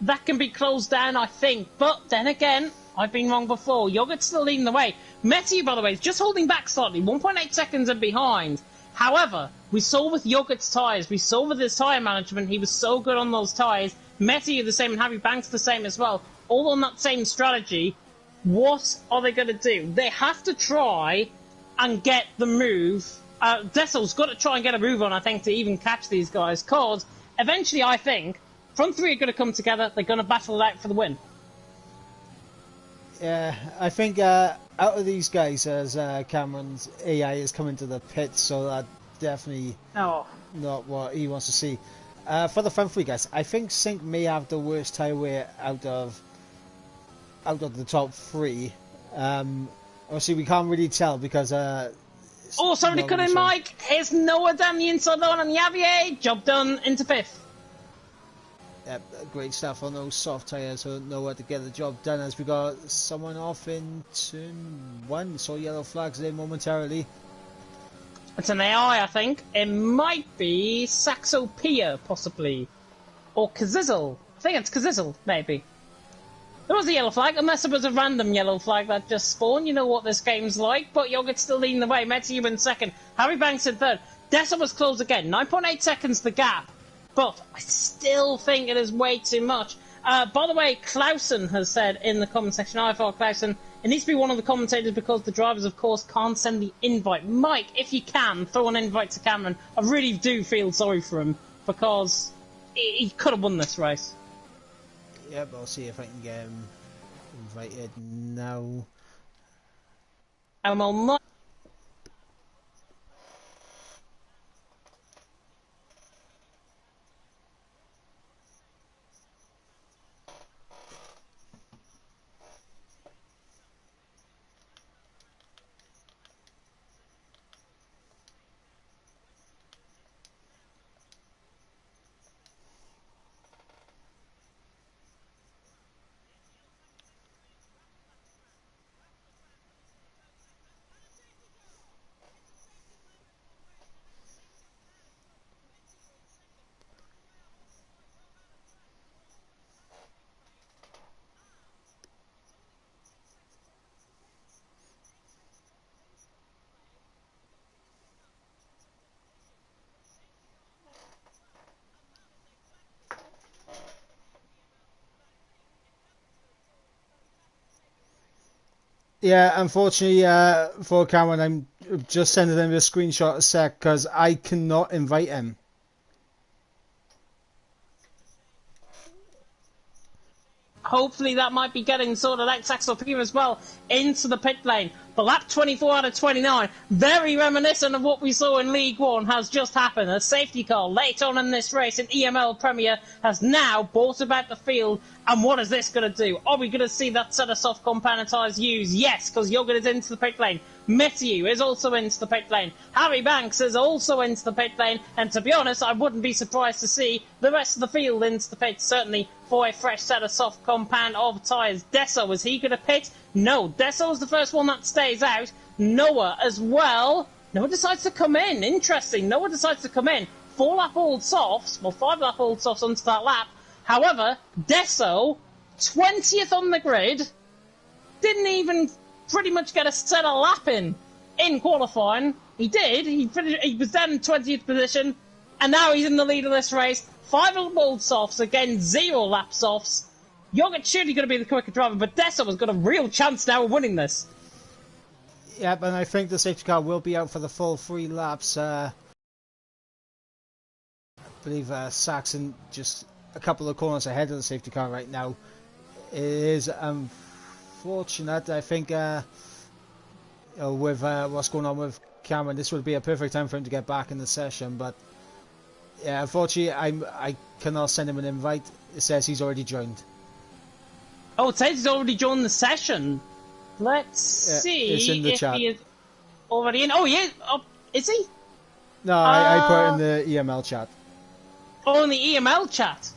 that can be closed down, I think. But then again, I've been wrong before. Yogurt's still leading the way. Metti, by the way, is just holding back slightly. 1.8 seconds and behind. However, we saw with Yogurt's tyres, we saw with his tyre management, he was so good on those tyres. Metti the same and Harry Banks the same as well. All on that same strategy. What are they going to do? They have to try and get the move. Dessel's got to try and get a move on, I think, to even catch these guys. Because eventually, I think, front three are going to come together. They're going to battle it out for the win. Yeah, I think out of these guys, as Cameron's AI is coming to the pit, so that definitely not what he wants to see. For the front three guys, I think Sync may have the worst tyre wear out of the top three. Obviously, we can't really tell because. Somebody cut in, Mike. Here's Noah down the inside line on Javier. Job done into 5th. Yep, great stuff on those soft tyres, so Noah to get the job done as we got someone off in turn 1. Saw yellow flags there momentarily. It's an AI, I think. It might be Saxopia, possibly. Or Kazizzle. I think it's Kazizzle, maybe. There was a yellow flag, unless it was a random yellow flag that just spawned. You know what this game's like. But Yogurt's still leading the way. Metti in 2nd. Harry Banks in 3rd. Dessa was close again. 9.8 seconds the gap. but I still think it is way too much. By the way, Clausen has said in the comment section, I thought Clausen, it needs to be one of the commentators because the drivers, of course, can't send the invite. Mike, if you can, throw an invite to Cameron. I really do feel sorry for him because he could have won this race. Yep, I'll see if I can get him invited now. Not. Yeah, unfortunately for Cameron, I'm just sending him a screenshot a sec because I cannot invite him. Hopefully that might be getting sorted out. Saxo Premier as well into the pit lane. The lap 24 out of 29, very reminiscent of what we saw in League One, has just happened. A safety car late on in this race in EML Premier has now brought about the field. And what is this going to do? Are we going to see that set of soft compound tyres used? Yes, because Jürgen is into the pit lane. Matthew is also into the pit lane. Harry Banks is also into the pit lane. And to be honest, I wouldn't be surprised to see the rest of the field into the pit, certainly for a fresh set of soft compound of tyres. Desso, is he going to pit? No, Desso is the first one that stays out. Noah as well. Noah decides to come in. Interesting. Noah decides to come in. 4-lap old softs, well, 5-lap old softs onto that lap. However, Desso, 20th on the grid, didn't even pretty much get a set of lap in qualifying. He did. He was down in 20th position, and now he's in the lead of this race. 5-lap old softs, again, 0-lap softs. Jürgen's surely going to be the quicker driver, but Desso has got a real chance now of winning this. Yep, and I think the safety car will be out for the full 3 laps. I believe Saxon just a couple of corners ahead of the safety car right now. It is unfortunate. I think with what's going on with Cameron, this would be a perfect time for him to get back in the session. But yeah, unfortunately, I cannot send him an invite. It says he's already joined. Oh, it says he's already joined the session. Let's see if chat. he is already in. Oh, yeah. Oh, is he? No, I put it in the EML chat. Oh, in the EML chat.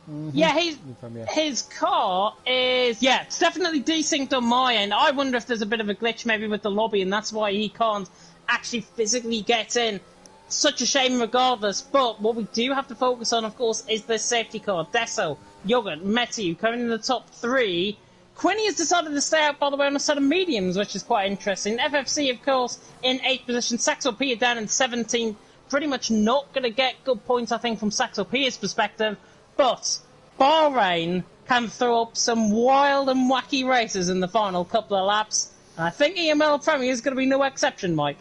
Mm-hmm. Yeah, his car is... Yeah, it's definitely desynced on my end. I wonder if there's a bit of a glitch maybe with the lobby, and that's why he can't actually physically get in. Such a shame regardless, but what we do have to focus on, of course, is this safety car. Desso, Jürgen, Matthew coming in the top 3. Quinny has decided to stay out, by the way, on a set of mediums, which is quite interesting. FFC, of course, in 8th position. Saxo Pia down in 17th. Pretty much not going to get good points, I think, from Saxo Pia's perspective. But Bahrain can throw up some wild and wacky races in the final couple of laps. And I think EML Premier is going to be no exception, Mike.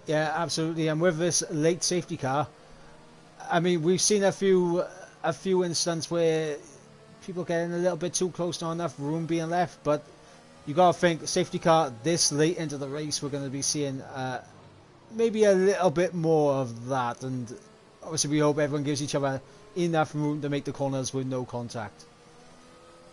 Yeah, absolutely. And with this late safety car, I mean, we've seen a few instances where people getting a little bit too close, not enough room being left. But you got to think, safety car this late into the race, we're going to be seeing maybe a little bit more of that. And obviously, we hope everyone gives each other enough room to make the corners with no contact.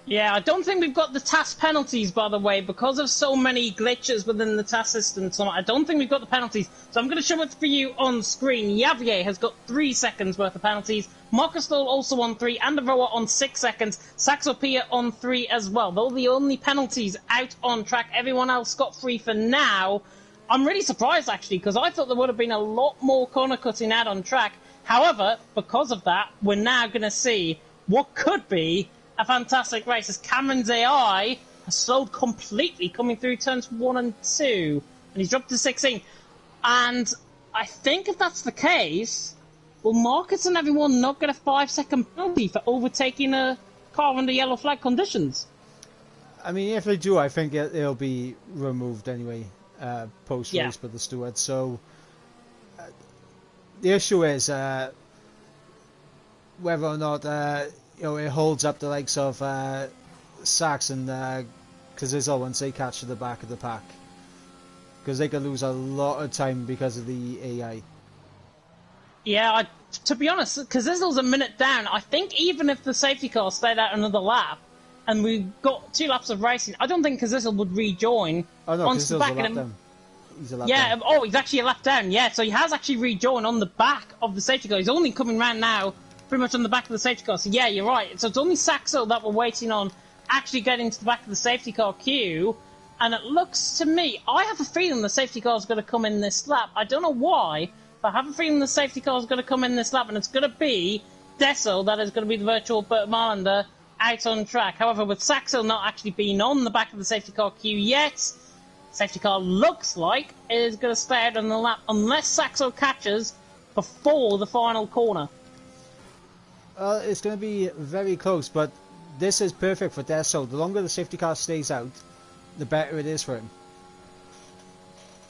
Yeah, I don't think we've got the TAS penalties, by the way, because of so many glitches within the TAS system. So I don't think we've got the penalties. So I'm going to show it for you on screen. Javier has got 3 seconds worth of penalties. Marcostol also on 3, and Aroa on 6 seconds. Saxo Pia on 3 as well. Those are the only penalties out on track. Everyone else scot-free for now. I'm really surprised, actually, because I thought there would have been a lot more corner cutting out on track. However, because of that, we're now going to see what could be a fantastic race as Cameron's AI has slowed completely coming through turns 1 and 2, and he's dropped to 16. And I think if that's the case, will Marcus and everyone not get a 5-second penalty for overtaking a car under yellow flag conditions? I mean, if they do, I think it'll be removed anyway, post-race by the stewards. So the issue is whether or not it holds up the likes of Sachs and Cazizzo once they catch to the back of the pack, because they could lose a lot of time because of the AI. Yeah, to be honest, Cazizzo's a minute down. I think even if the safety car stayed out another lap and we got 2 laps of racing, I don't think Cazizzo would rejoin. Oh no, Cazizzo's a lap down. He's a lap down. He's actually a lap down, yeah, so he has actually rejoined on the back of the safety car. He's only coming round now pretty much on the back of the safety car, so yeah, you're right. So it's only Saxo that we're waiting on actually getting to the back of the safety car queue, and it looks to me, I have a feeling the safety car is going to come in this lap. I don't know why, but I have a feeling the safety car is going to come in this lap, and it's going to be Dessel that is going to be the virtual Bert Marlander out on track. However, with Saxo not actually being on the back of the safety car queue yet, safety car looks like it is going to stay out on the lap unless Saxo catches before the final corner. It's going to be very close, but this is perfect for Dessel. The longer the safety car stays out, the better it is for him.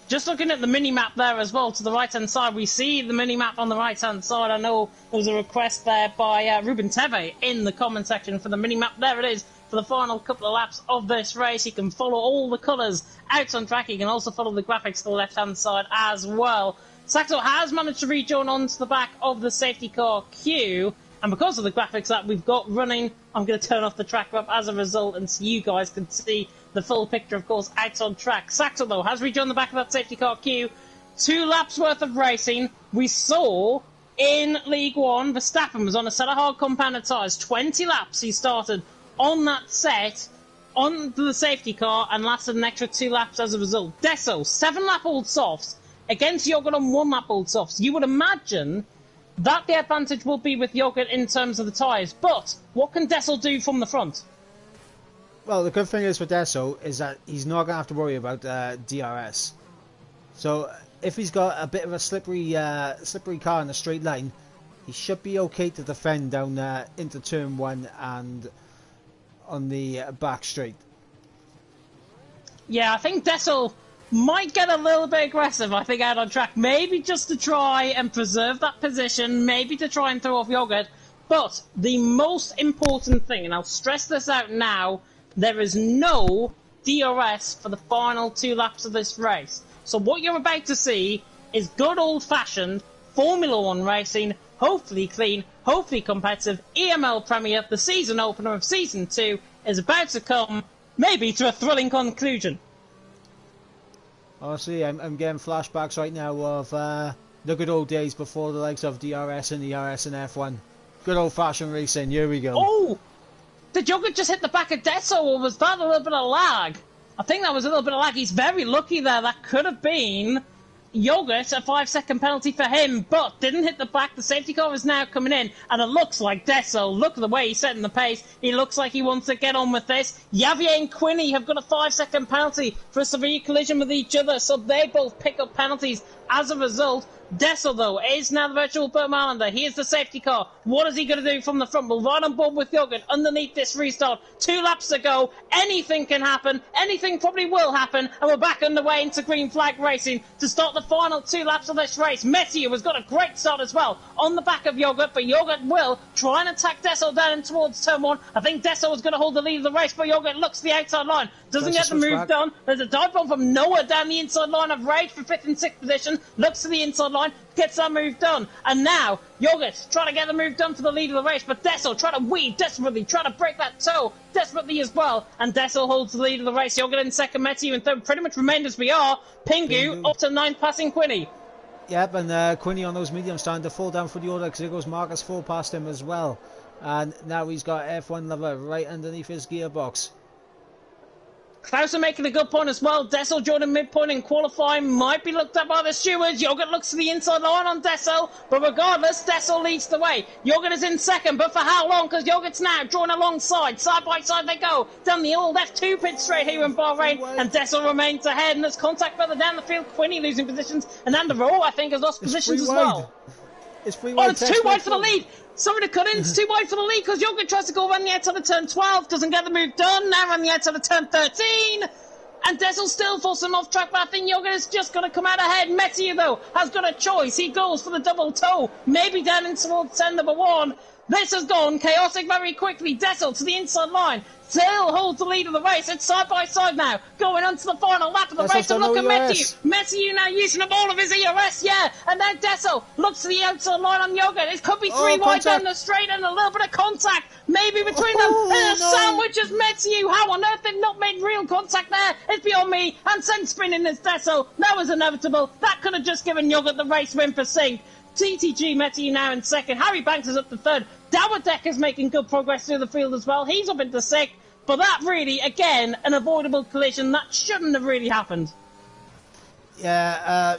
Just looking at the mini-map there as well, to the right-hand side, we see the mini-map on the right-hand side. I know there was a request there by Ruben Teve in the comment section for the mini-map. There it is for the final couple of laps of this race. You can follow all the colours out on track. You can also follow the graphics to the left-hand side as well. Saxo has managed to rejoin onto the back of the safety car queue, and because of the graphics that we've got running, I'm going to turn off the track map as a result, and so you guys can see the full picture, of course, out on track. Saxo, though, has rejoined the back of that safety car queue. 2 laps worth of racing. We saw in League One, Verstappen was on a set of hard compounded tyres. 20 laps he started on that set, onto the safety car, and lasted an extra 2 laps as a result. Dessel, 7-lap-old softs against Yogurt on 1-lap-old softs. You would imagine that the advantage will be with Yogurt in terms of the tyres, but what can Dessel do from the front? Well, the good thing is for Dessel is that he's not going to have to worry about DRS. So if he's got a bit of a slippery car in a straight line, he should be okay to defend down into turn 1 and on the back straight. Yeah, I think Dessel might get a little bit aggressive, I think, out on track. Maybe just to try and preserve that position, maybe to try and throw off Yogurt. But the most important thing, and I'll stress this out now, there is no DRS for the final 2 laps of this race. So what you're about to see is good old-fashioned Formula 1 racing, hopefully clean, hopefully competitive. EML Premier, the season opener of Season 2, is about to come, maybe to a thrilling conclusion. Honestly, I'm getting flashbacks right now of the good old days before the likes of DRS and ERS and F1. Good old-fashioned racing, here we go. Oh! Did Yogurt just hit the back of Dessel, or was that a little bit of lag? I think that was a little bit of lag. He's very lucky there. That could have been Yogurt, a 5-second penalty for him, but didn't hit the back. The safety car is now coming in, and it looks like Dessel. Look at the way he's setting the pace. He looks like he wants to get on with this. Javier and Quinny have got a 5-second penalty for a severe collision with each other, so they both pick up penalties as a result. Dessel, though, is now the virtual Bert Marlander. He is the safety car. What is he going to do from the front? We'll ride on board with Yogurt underneath this restart. 2 laps to go. Anything can happen. Anything probably will happen. And we're back underway into green flag racing to start the final 2 laps of this race. Messier has got a great start as well on the back of Yogurt, but Yogurt will try and attack Dessel down towards turn 1. I think Dessel is going to hold the lead of the race, but Yogurt looks to the outside line. Doesn't get the move done. There's a dive bomb from Noah down the inside line of Rage for 5th and 6th position. Looks to the inside line. Gets that move done, and now Yogurt trying to get the move done for the lead of the race, but Dessel trying to weave desperately, trying to break that toe desperately as well, and Dessel holds the lead of the race. Yogurt in second, Metty in third, pretty much remained as we are. Pingu up to 9th, passing Quinny. Yep, and Quinny on those mediums starting to fall down for the order, because here goes Marcus full past him as well, and now he's got F1 lover right underneath his gearbox. Klauser making a good point as well. Dessel joining midpoint in qualifying might be looked at by the stewards. Yogurt looks to the inside line on Dessel, but regardless, Dessel leads the way. Yogurt is in second, but for how long? Because Yogurt's now drawn alongside. Side by side they go. Down the old F2 pit straight here in Bahrain, and Dessel remains ahead, and there's contact further down the field. Quinny losing positions, and Andero, I think, has lost positions as well. It's 3 Oh, wide. it's 2 wide for the lead. Sorry to cut in. It's 2 wide for the lead because Jürgen tries to go around the outside of turn 12. Doesn't get the move done. Now around the outside of turn 13. And Dessel still forces him off track, but I think Jürgen is just going to come out ahead. Mathieu, though, has got a choice. He goes for the double toe. Maybe down in towards turn number 1. This has gone chaotic very quickly. Dessel to the inside line. Still holds the lead of the race. It's side by side now. Going on to the final lap of the race. And look at Mathieu. Mathieu now using up all of his ERS, yeah. And then Dessel looks to the outside line on Jürgen. It could be 3 wide down the straight and a little bit of contact. Maybe between them. And a sandwich is Mathieu. How on earth they've not made real contact there? It's beyond me. And sent spinning is Dessel. That was inevitable. That could have just given Jürgen the race win for Sink. TTG Mathieu now in second. Harry Banks is up to third. Dawidek is making good progress through the field as well. He's up into sixth. But that really, again, an avoidable collision. That shouldn't have really happened. Yeah,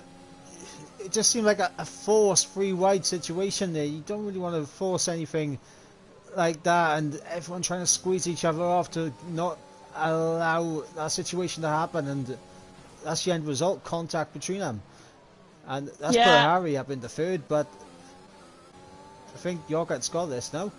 it just seemed like a forced 3 wide situation there. You don't really want to force anything like that, and everyone trying to squeeze each other off to not allow that situation to happen, and that's the end result, contact between them. And that's put Harry up into third, but I think Jorgen's got this now.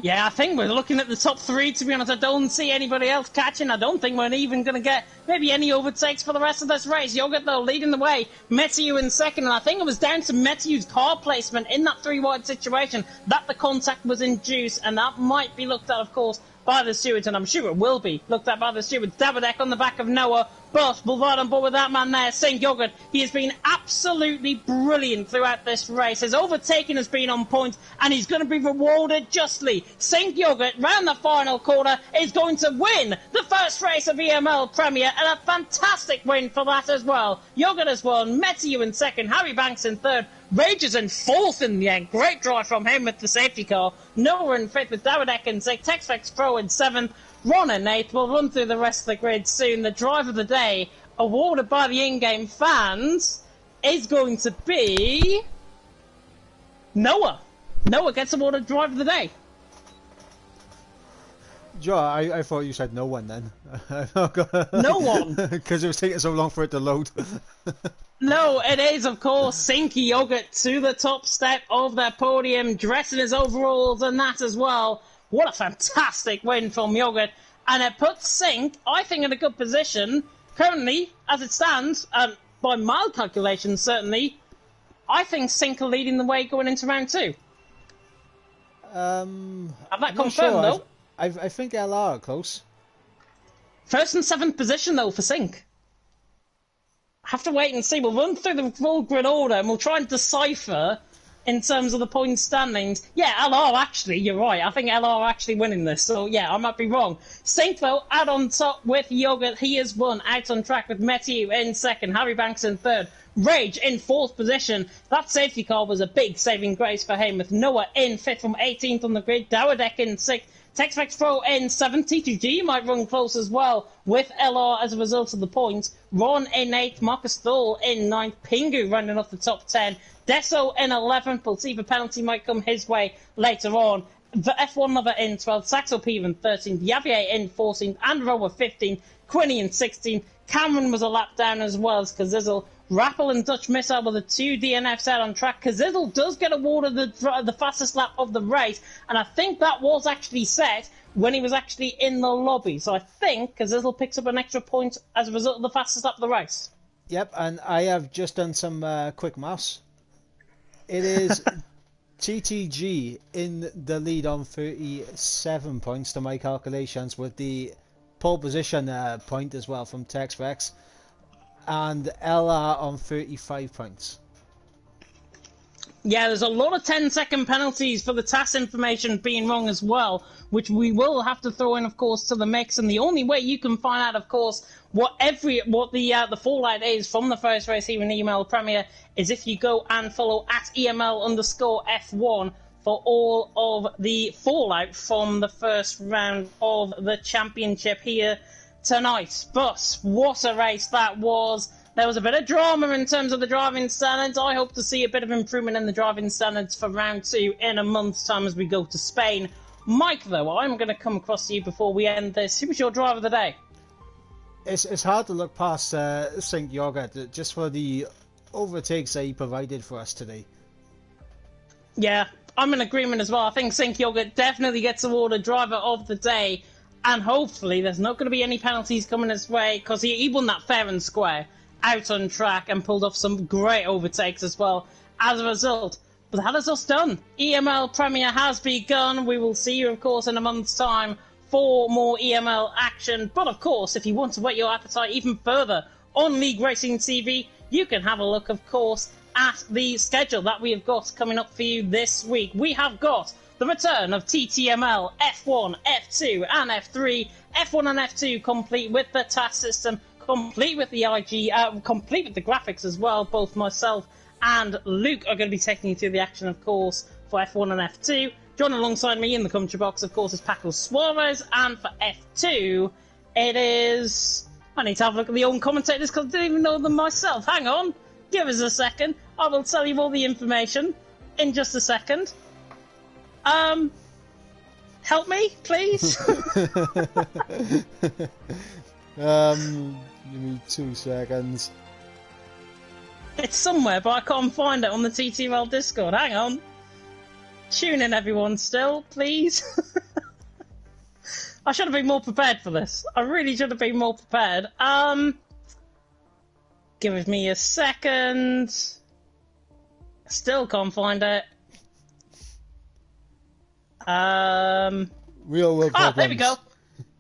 Yeah, I think we're looking at the top 3, to be honest. I don't see anybody else catching. I don't think we're even going to get maybe any overtakes for the rest of this race. Jürgen, though, leading the way. Mathieu in second, and I think it was down to Mathieu's car placement in that 3 wide situation that the contact was induced, and that might be looked at, of course, by the stewards, and I'm sure it will be looked at by the stewards. Dawidek on the back of Noah, but we'll ride on board with that man there, St. Jürgen. He has been absolutely brilliant throughout this race. His overtaking has been on point, and he's going to be rewarded justly. St. Jürgen, round the final quarter, is going to win the first race of EML Premier, and a fantastic win for that as well. Jürgen has won, Mathieu in second, Harry Banks in third, Rages in fourth in the end. Great drive from him with the safety car. Noah in fifth with Dawidek in sixth. Texflex Pro in seventh. Ron in eighth. We'll run through the rest of the grid soon. The drive of the day, awarded by the in-game fans, is going to be Noah. Noah gets awarded drive of the day. Joe, I thought you said no one then. No one? Because it was taking so long for it to load. No, it is, of course, Sinky Yogurt to the top step of their podium, dressed in his overalls and that as well. What a fantastic win from Yogurt. And it puts Sink, I think, in a good position. Currently, as it stands, by my calculations, certainly, I think Sink are leading the way going into round 2. Have that confirmed, sure. though? I think LR are close. First and 7th position, though, for Sink. Have to wait and see. We'll run through the full grid order and we'll try and decipher in terms of the point standings. Yeah, LR actually, you're right. I think LR are actually winning this. So yeah, I might be wrong. Saint though, out on top with Yogurt. He has won. Out on track with Mathieu in second. Harry Banks in third. Rage in 4th position. That safety car was a big saving grace for him with Noah in 5th from 18th on the grid. Dawidek in 6th. Texflex Pro in 7th. T2G might run close as well with LR as a result of the points. Ron in 8th. Marcus Thole in 9th. Pingu running off the top 10. Deso in 11th. We'll see if a penalty might come his way later on. The F1 Lover in 12th. Saxo Peeve in 13th. Yavier in 14th. Andro 15th. Quinny in 16th. Cameron was a lap down as well as Kazizzle. Rappel and Dutch Missile were the 2 DNFs out on track. Kazizzle does get awarded the fastest lap of the race, and I think that was actually set when he was actually in the lobby. So I think Kazizzle picks up an extra point as a result of the fastest lap of the race. Yep, and I have just done some quick maths. It is TTG in the lead on 37 points to my calculations, with the pole position point as well from TextVex, and LR on 35 points. Yeah, there's a lot of 10-second penalties for the TAS information being wrong as well, which we will have to throw in, of course, to the mix. And the only way you can find out, of course, what the fallout is from the first race here in EML Premier is if you go and follow at EML_F1 for all of the fallout from the first round of the championship here tonight. But what a race that was. There was a bit of drama in terms of the driving standards. I hope to see a bit of improvement in the driving standards for round 2 in a month's time as we go to Spain. Mike, though, I'm going to come across to you before we end this. Who was your driver of the day? It's hard to look past St. Jorgat just for the overtakes that he provided for us today. Yeah, I'm in agreement as well. I think Sink Yogurt definitely gets awarded Driver of the Day, and hopefully there's not going to be any penalties coming his way, because he won that fair and square out on track and pulled off some great overtakes as well as a result. But that is us done. EML Premier has begun. We will see you, of course, in a month's time for more EML action. But, of course, if you want to whet your appetite even further on League Racing TV, you can have a look, of course, at the schedule that we have got coming up for you this week. We have got the return of TTML, F1, F2 and F3. F1 and F2 complete with the task system, complete with the complete with the graphics as well. Both myself and Luke are going to be taking you through the action, of course, for F1 and F2. Join alongside me in the commentary box, of course, is Paco Suarez, and for F2, it is... I need to have a look at the own commentators because I didn't even know them myself. Hang on, give us a second. I will tell you all the information in just a second. Help me, please. Give me 2 seconds. It's somewhere, but I can't find it on the TTML Discord. Hang on. Tune in, everyone, still, please. I should have been more prepared for this. I really should have been more prepared. Give me a second. Still can't find it. Real world problems. There we go.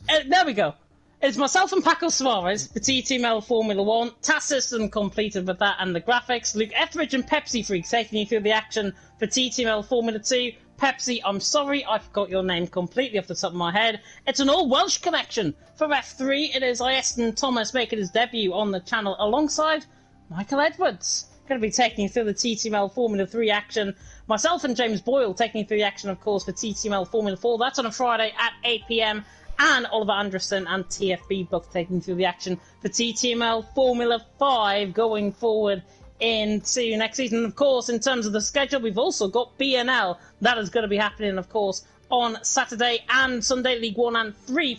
There we go. It's myself and Paco Suarez, the TTML Formula 1. Task system completed with that and the graphics. Luke Etheridge and Pepsi Freak taking you through the action for TTML Formula 2. Pepsi, I'm sorry, I forgot your name completely off the top of my head. It's an all-Welsh connection. For F3, it is Ieston Thomas making his debut on the channel alongside Michael Edwards. Going to be taking you through the TTML Formula 3 action. Myself and James Boyle taking you through the action, of course, for TTML Formula 4. That's on a Friday at 8 PM. And Oliver Anderson and TFB both taking through the action for TTML Formula 5 going forward into next season. Of course, in terms of the schedule, we've also got BNL. That is going to be happening, of course, on Saturday and Sunday, League 1 and 3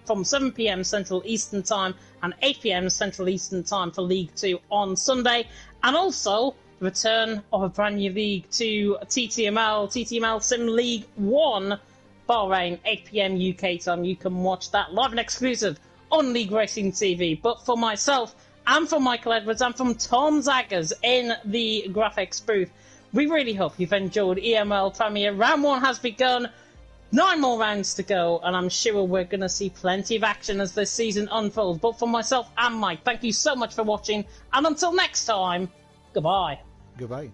from 7 PM Central Eastern Time and 8 PM Central Eastern Time for League 2 on Sunday. And also, the return of a brand new league to TTML Sim League 1, Bahrain, 8 PM UK time. You can watch that live and exclusive on League Racing TV. But for myself and from Michael Edwards and from Tom Zaggers in the graphics booth, we really hope you've enjoyed EML Premier. Round 1 has begun. 9 more rounds to go, and I'm sure we're going to see plenty of action as this season unfolds. But for myself and Mike, thank you so much for watching, and until next time, goodbye. Goodbye.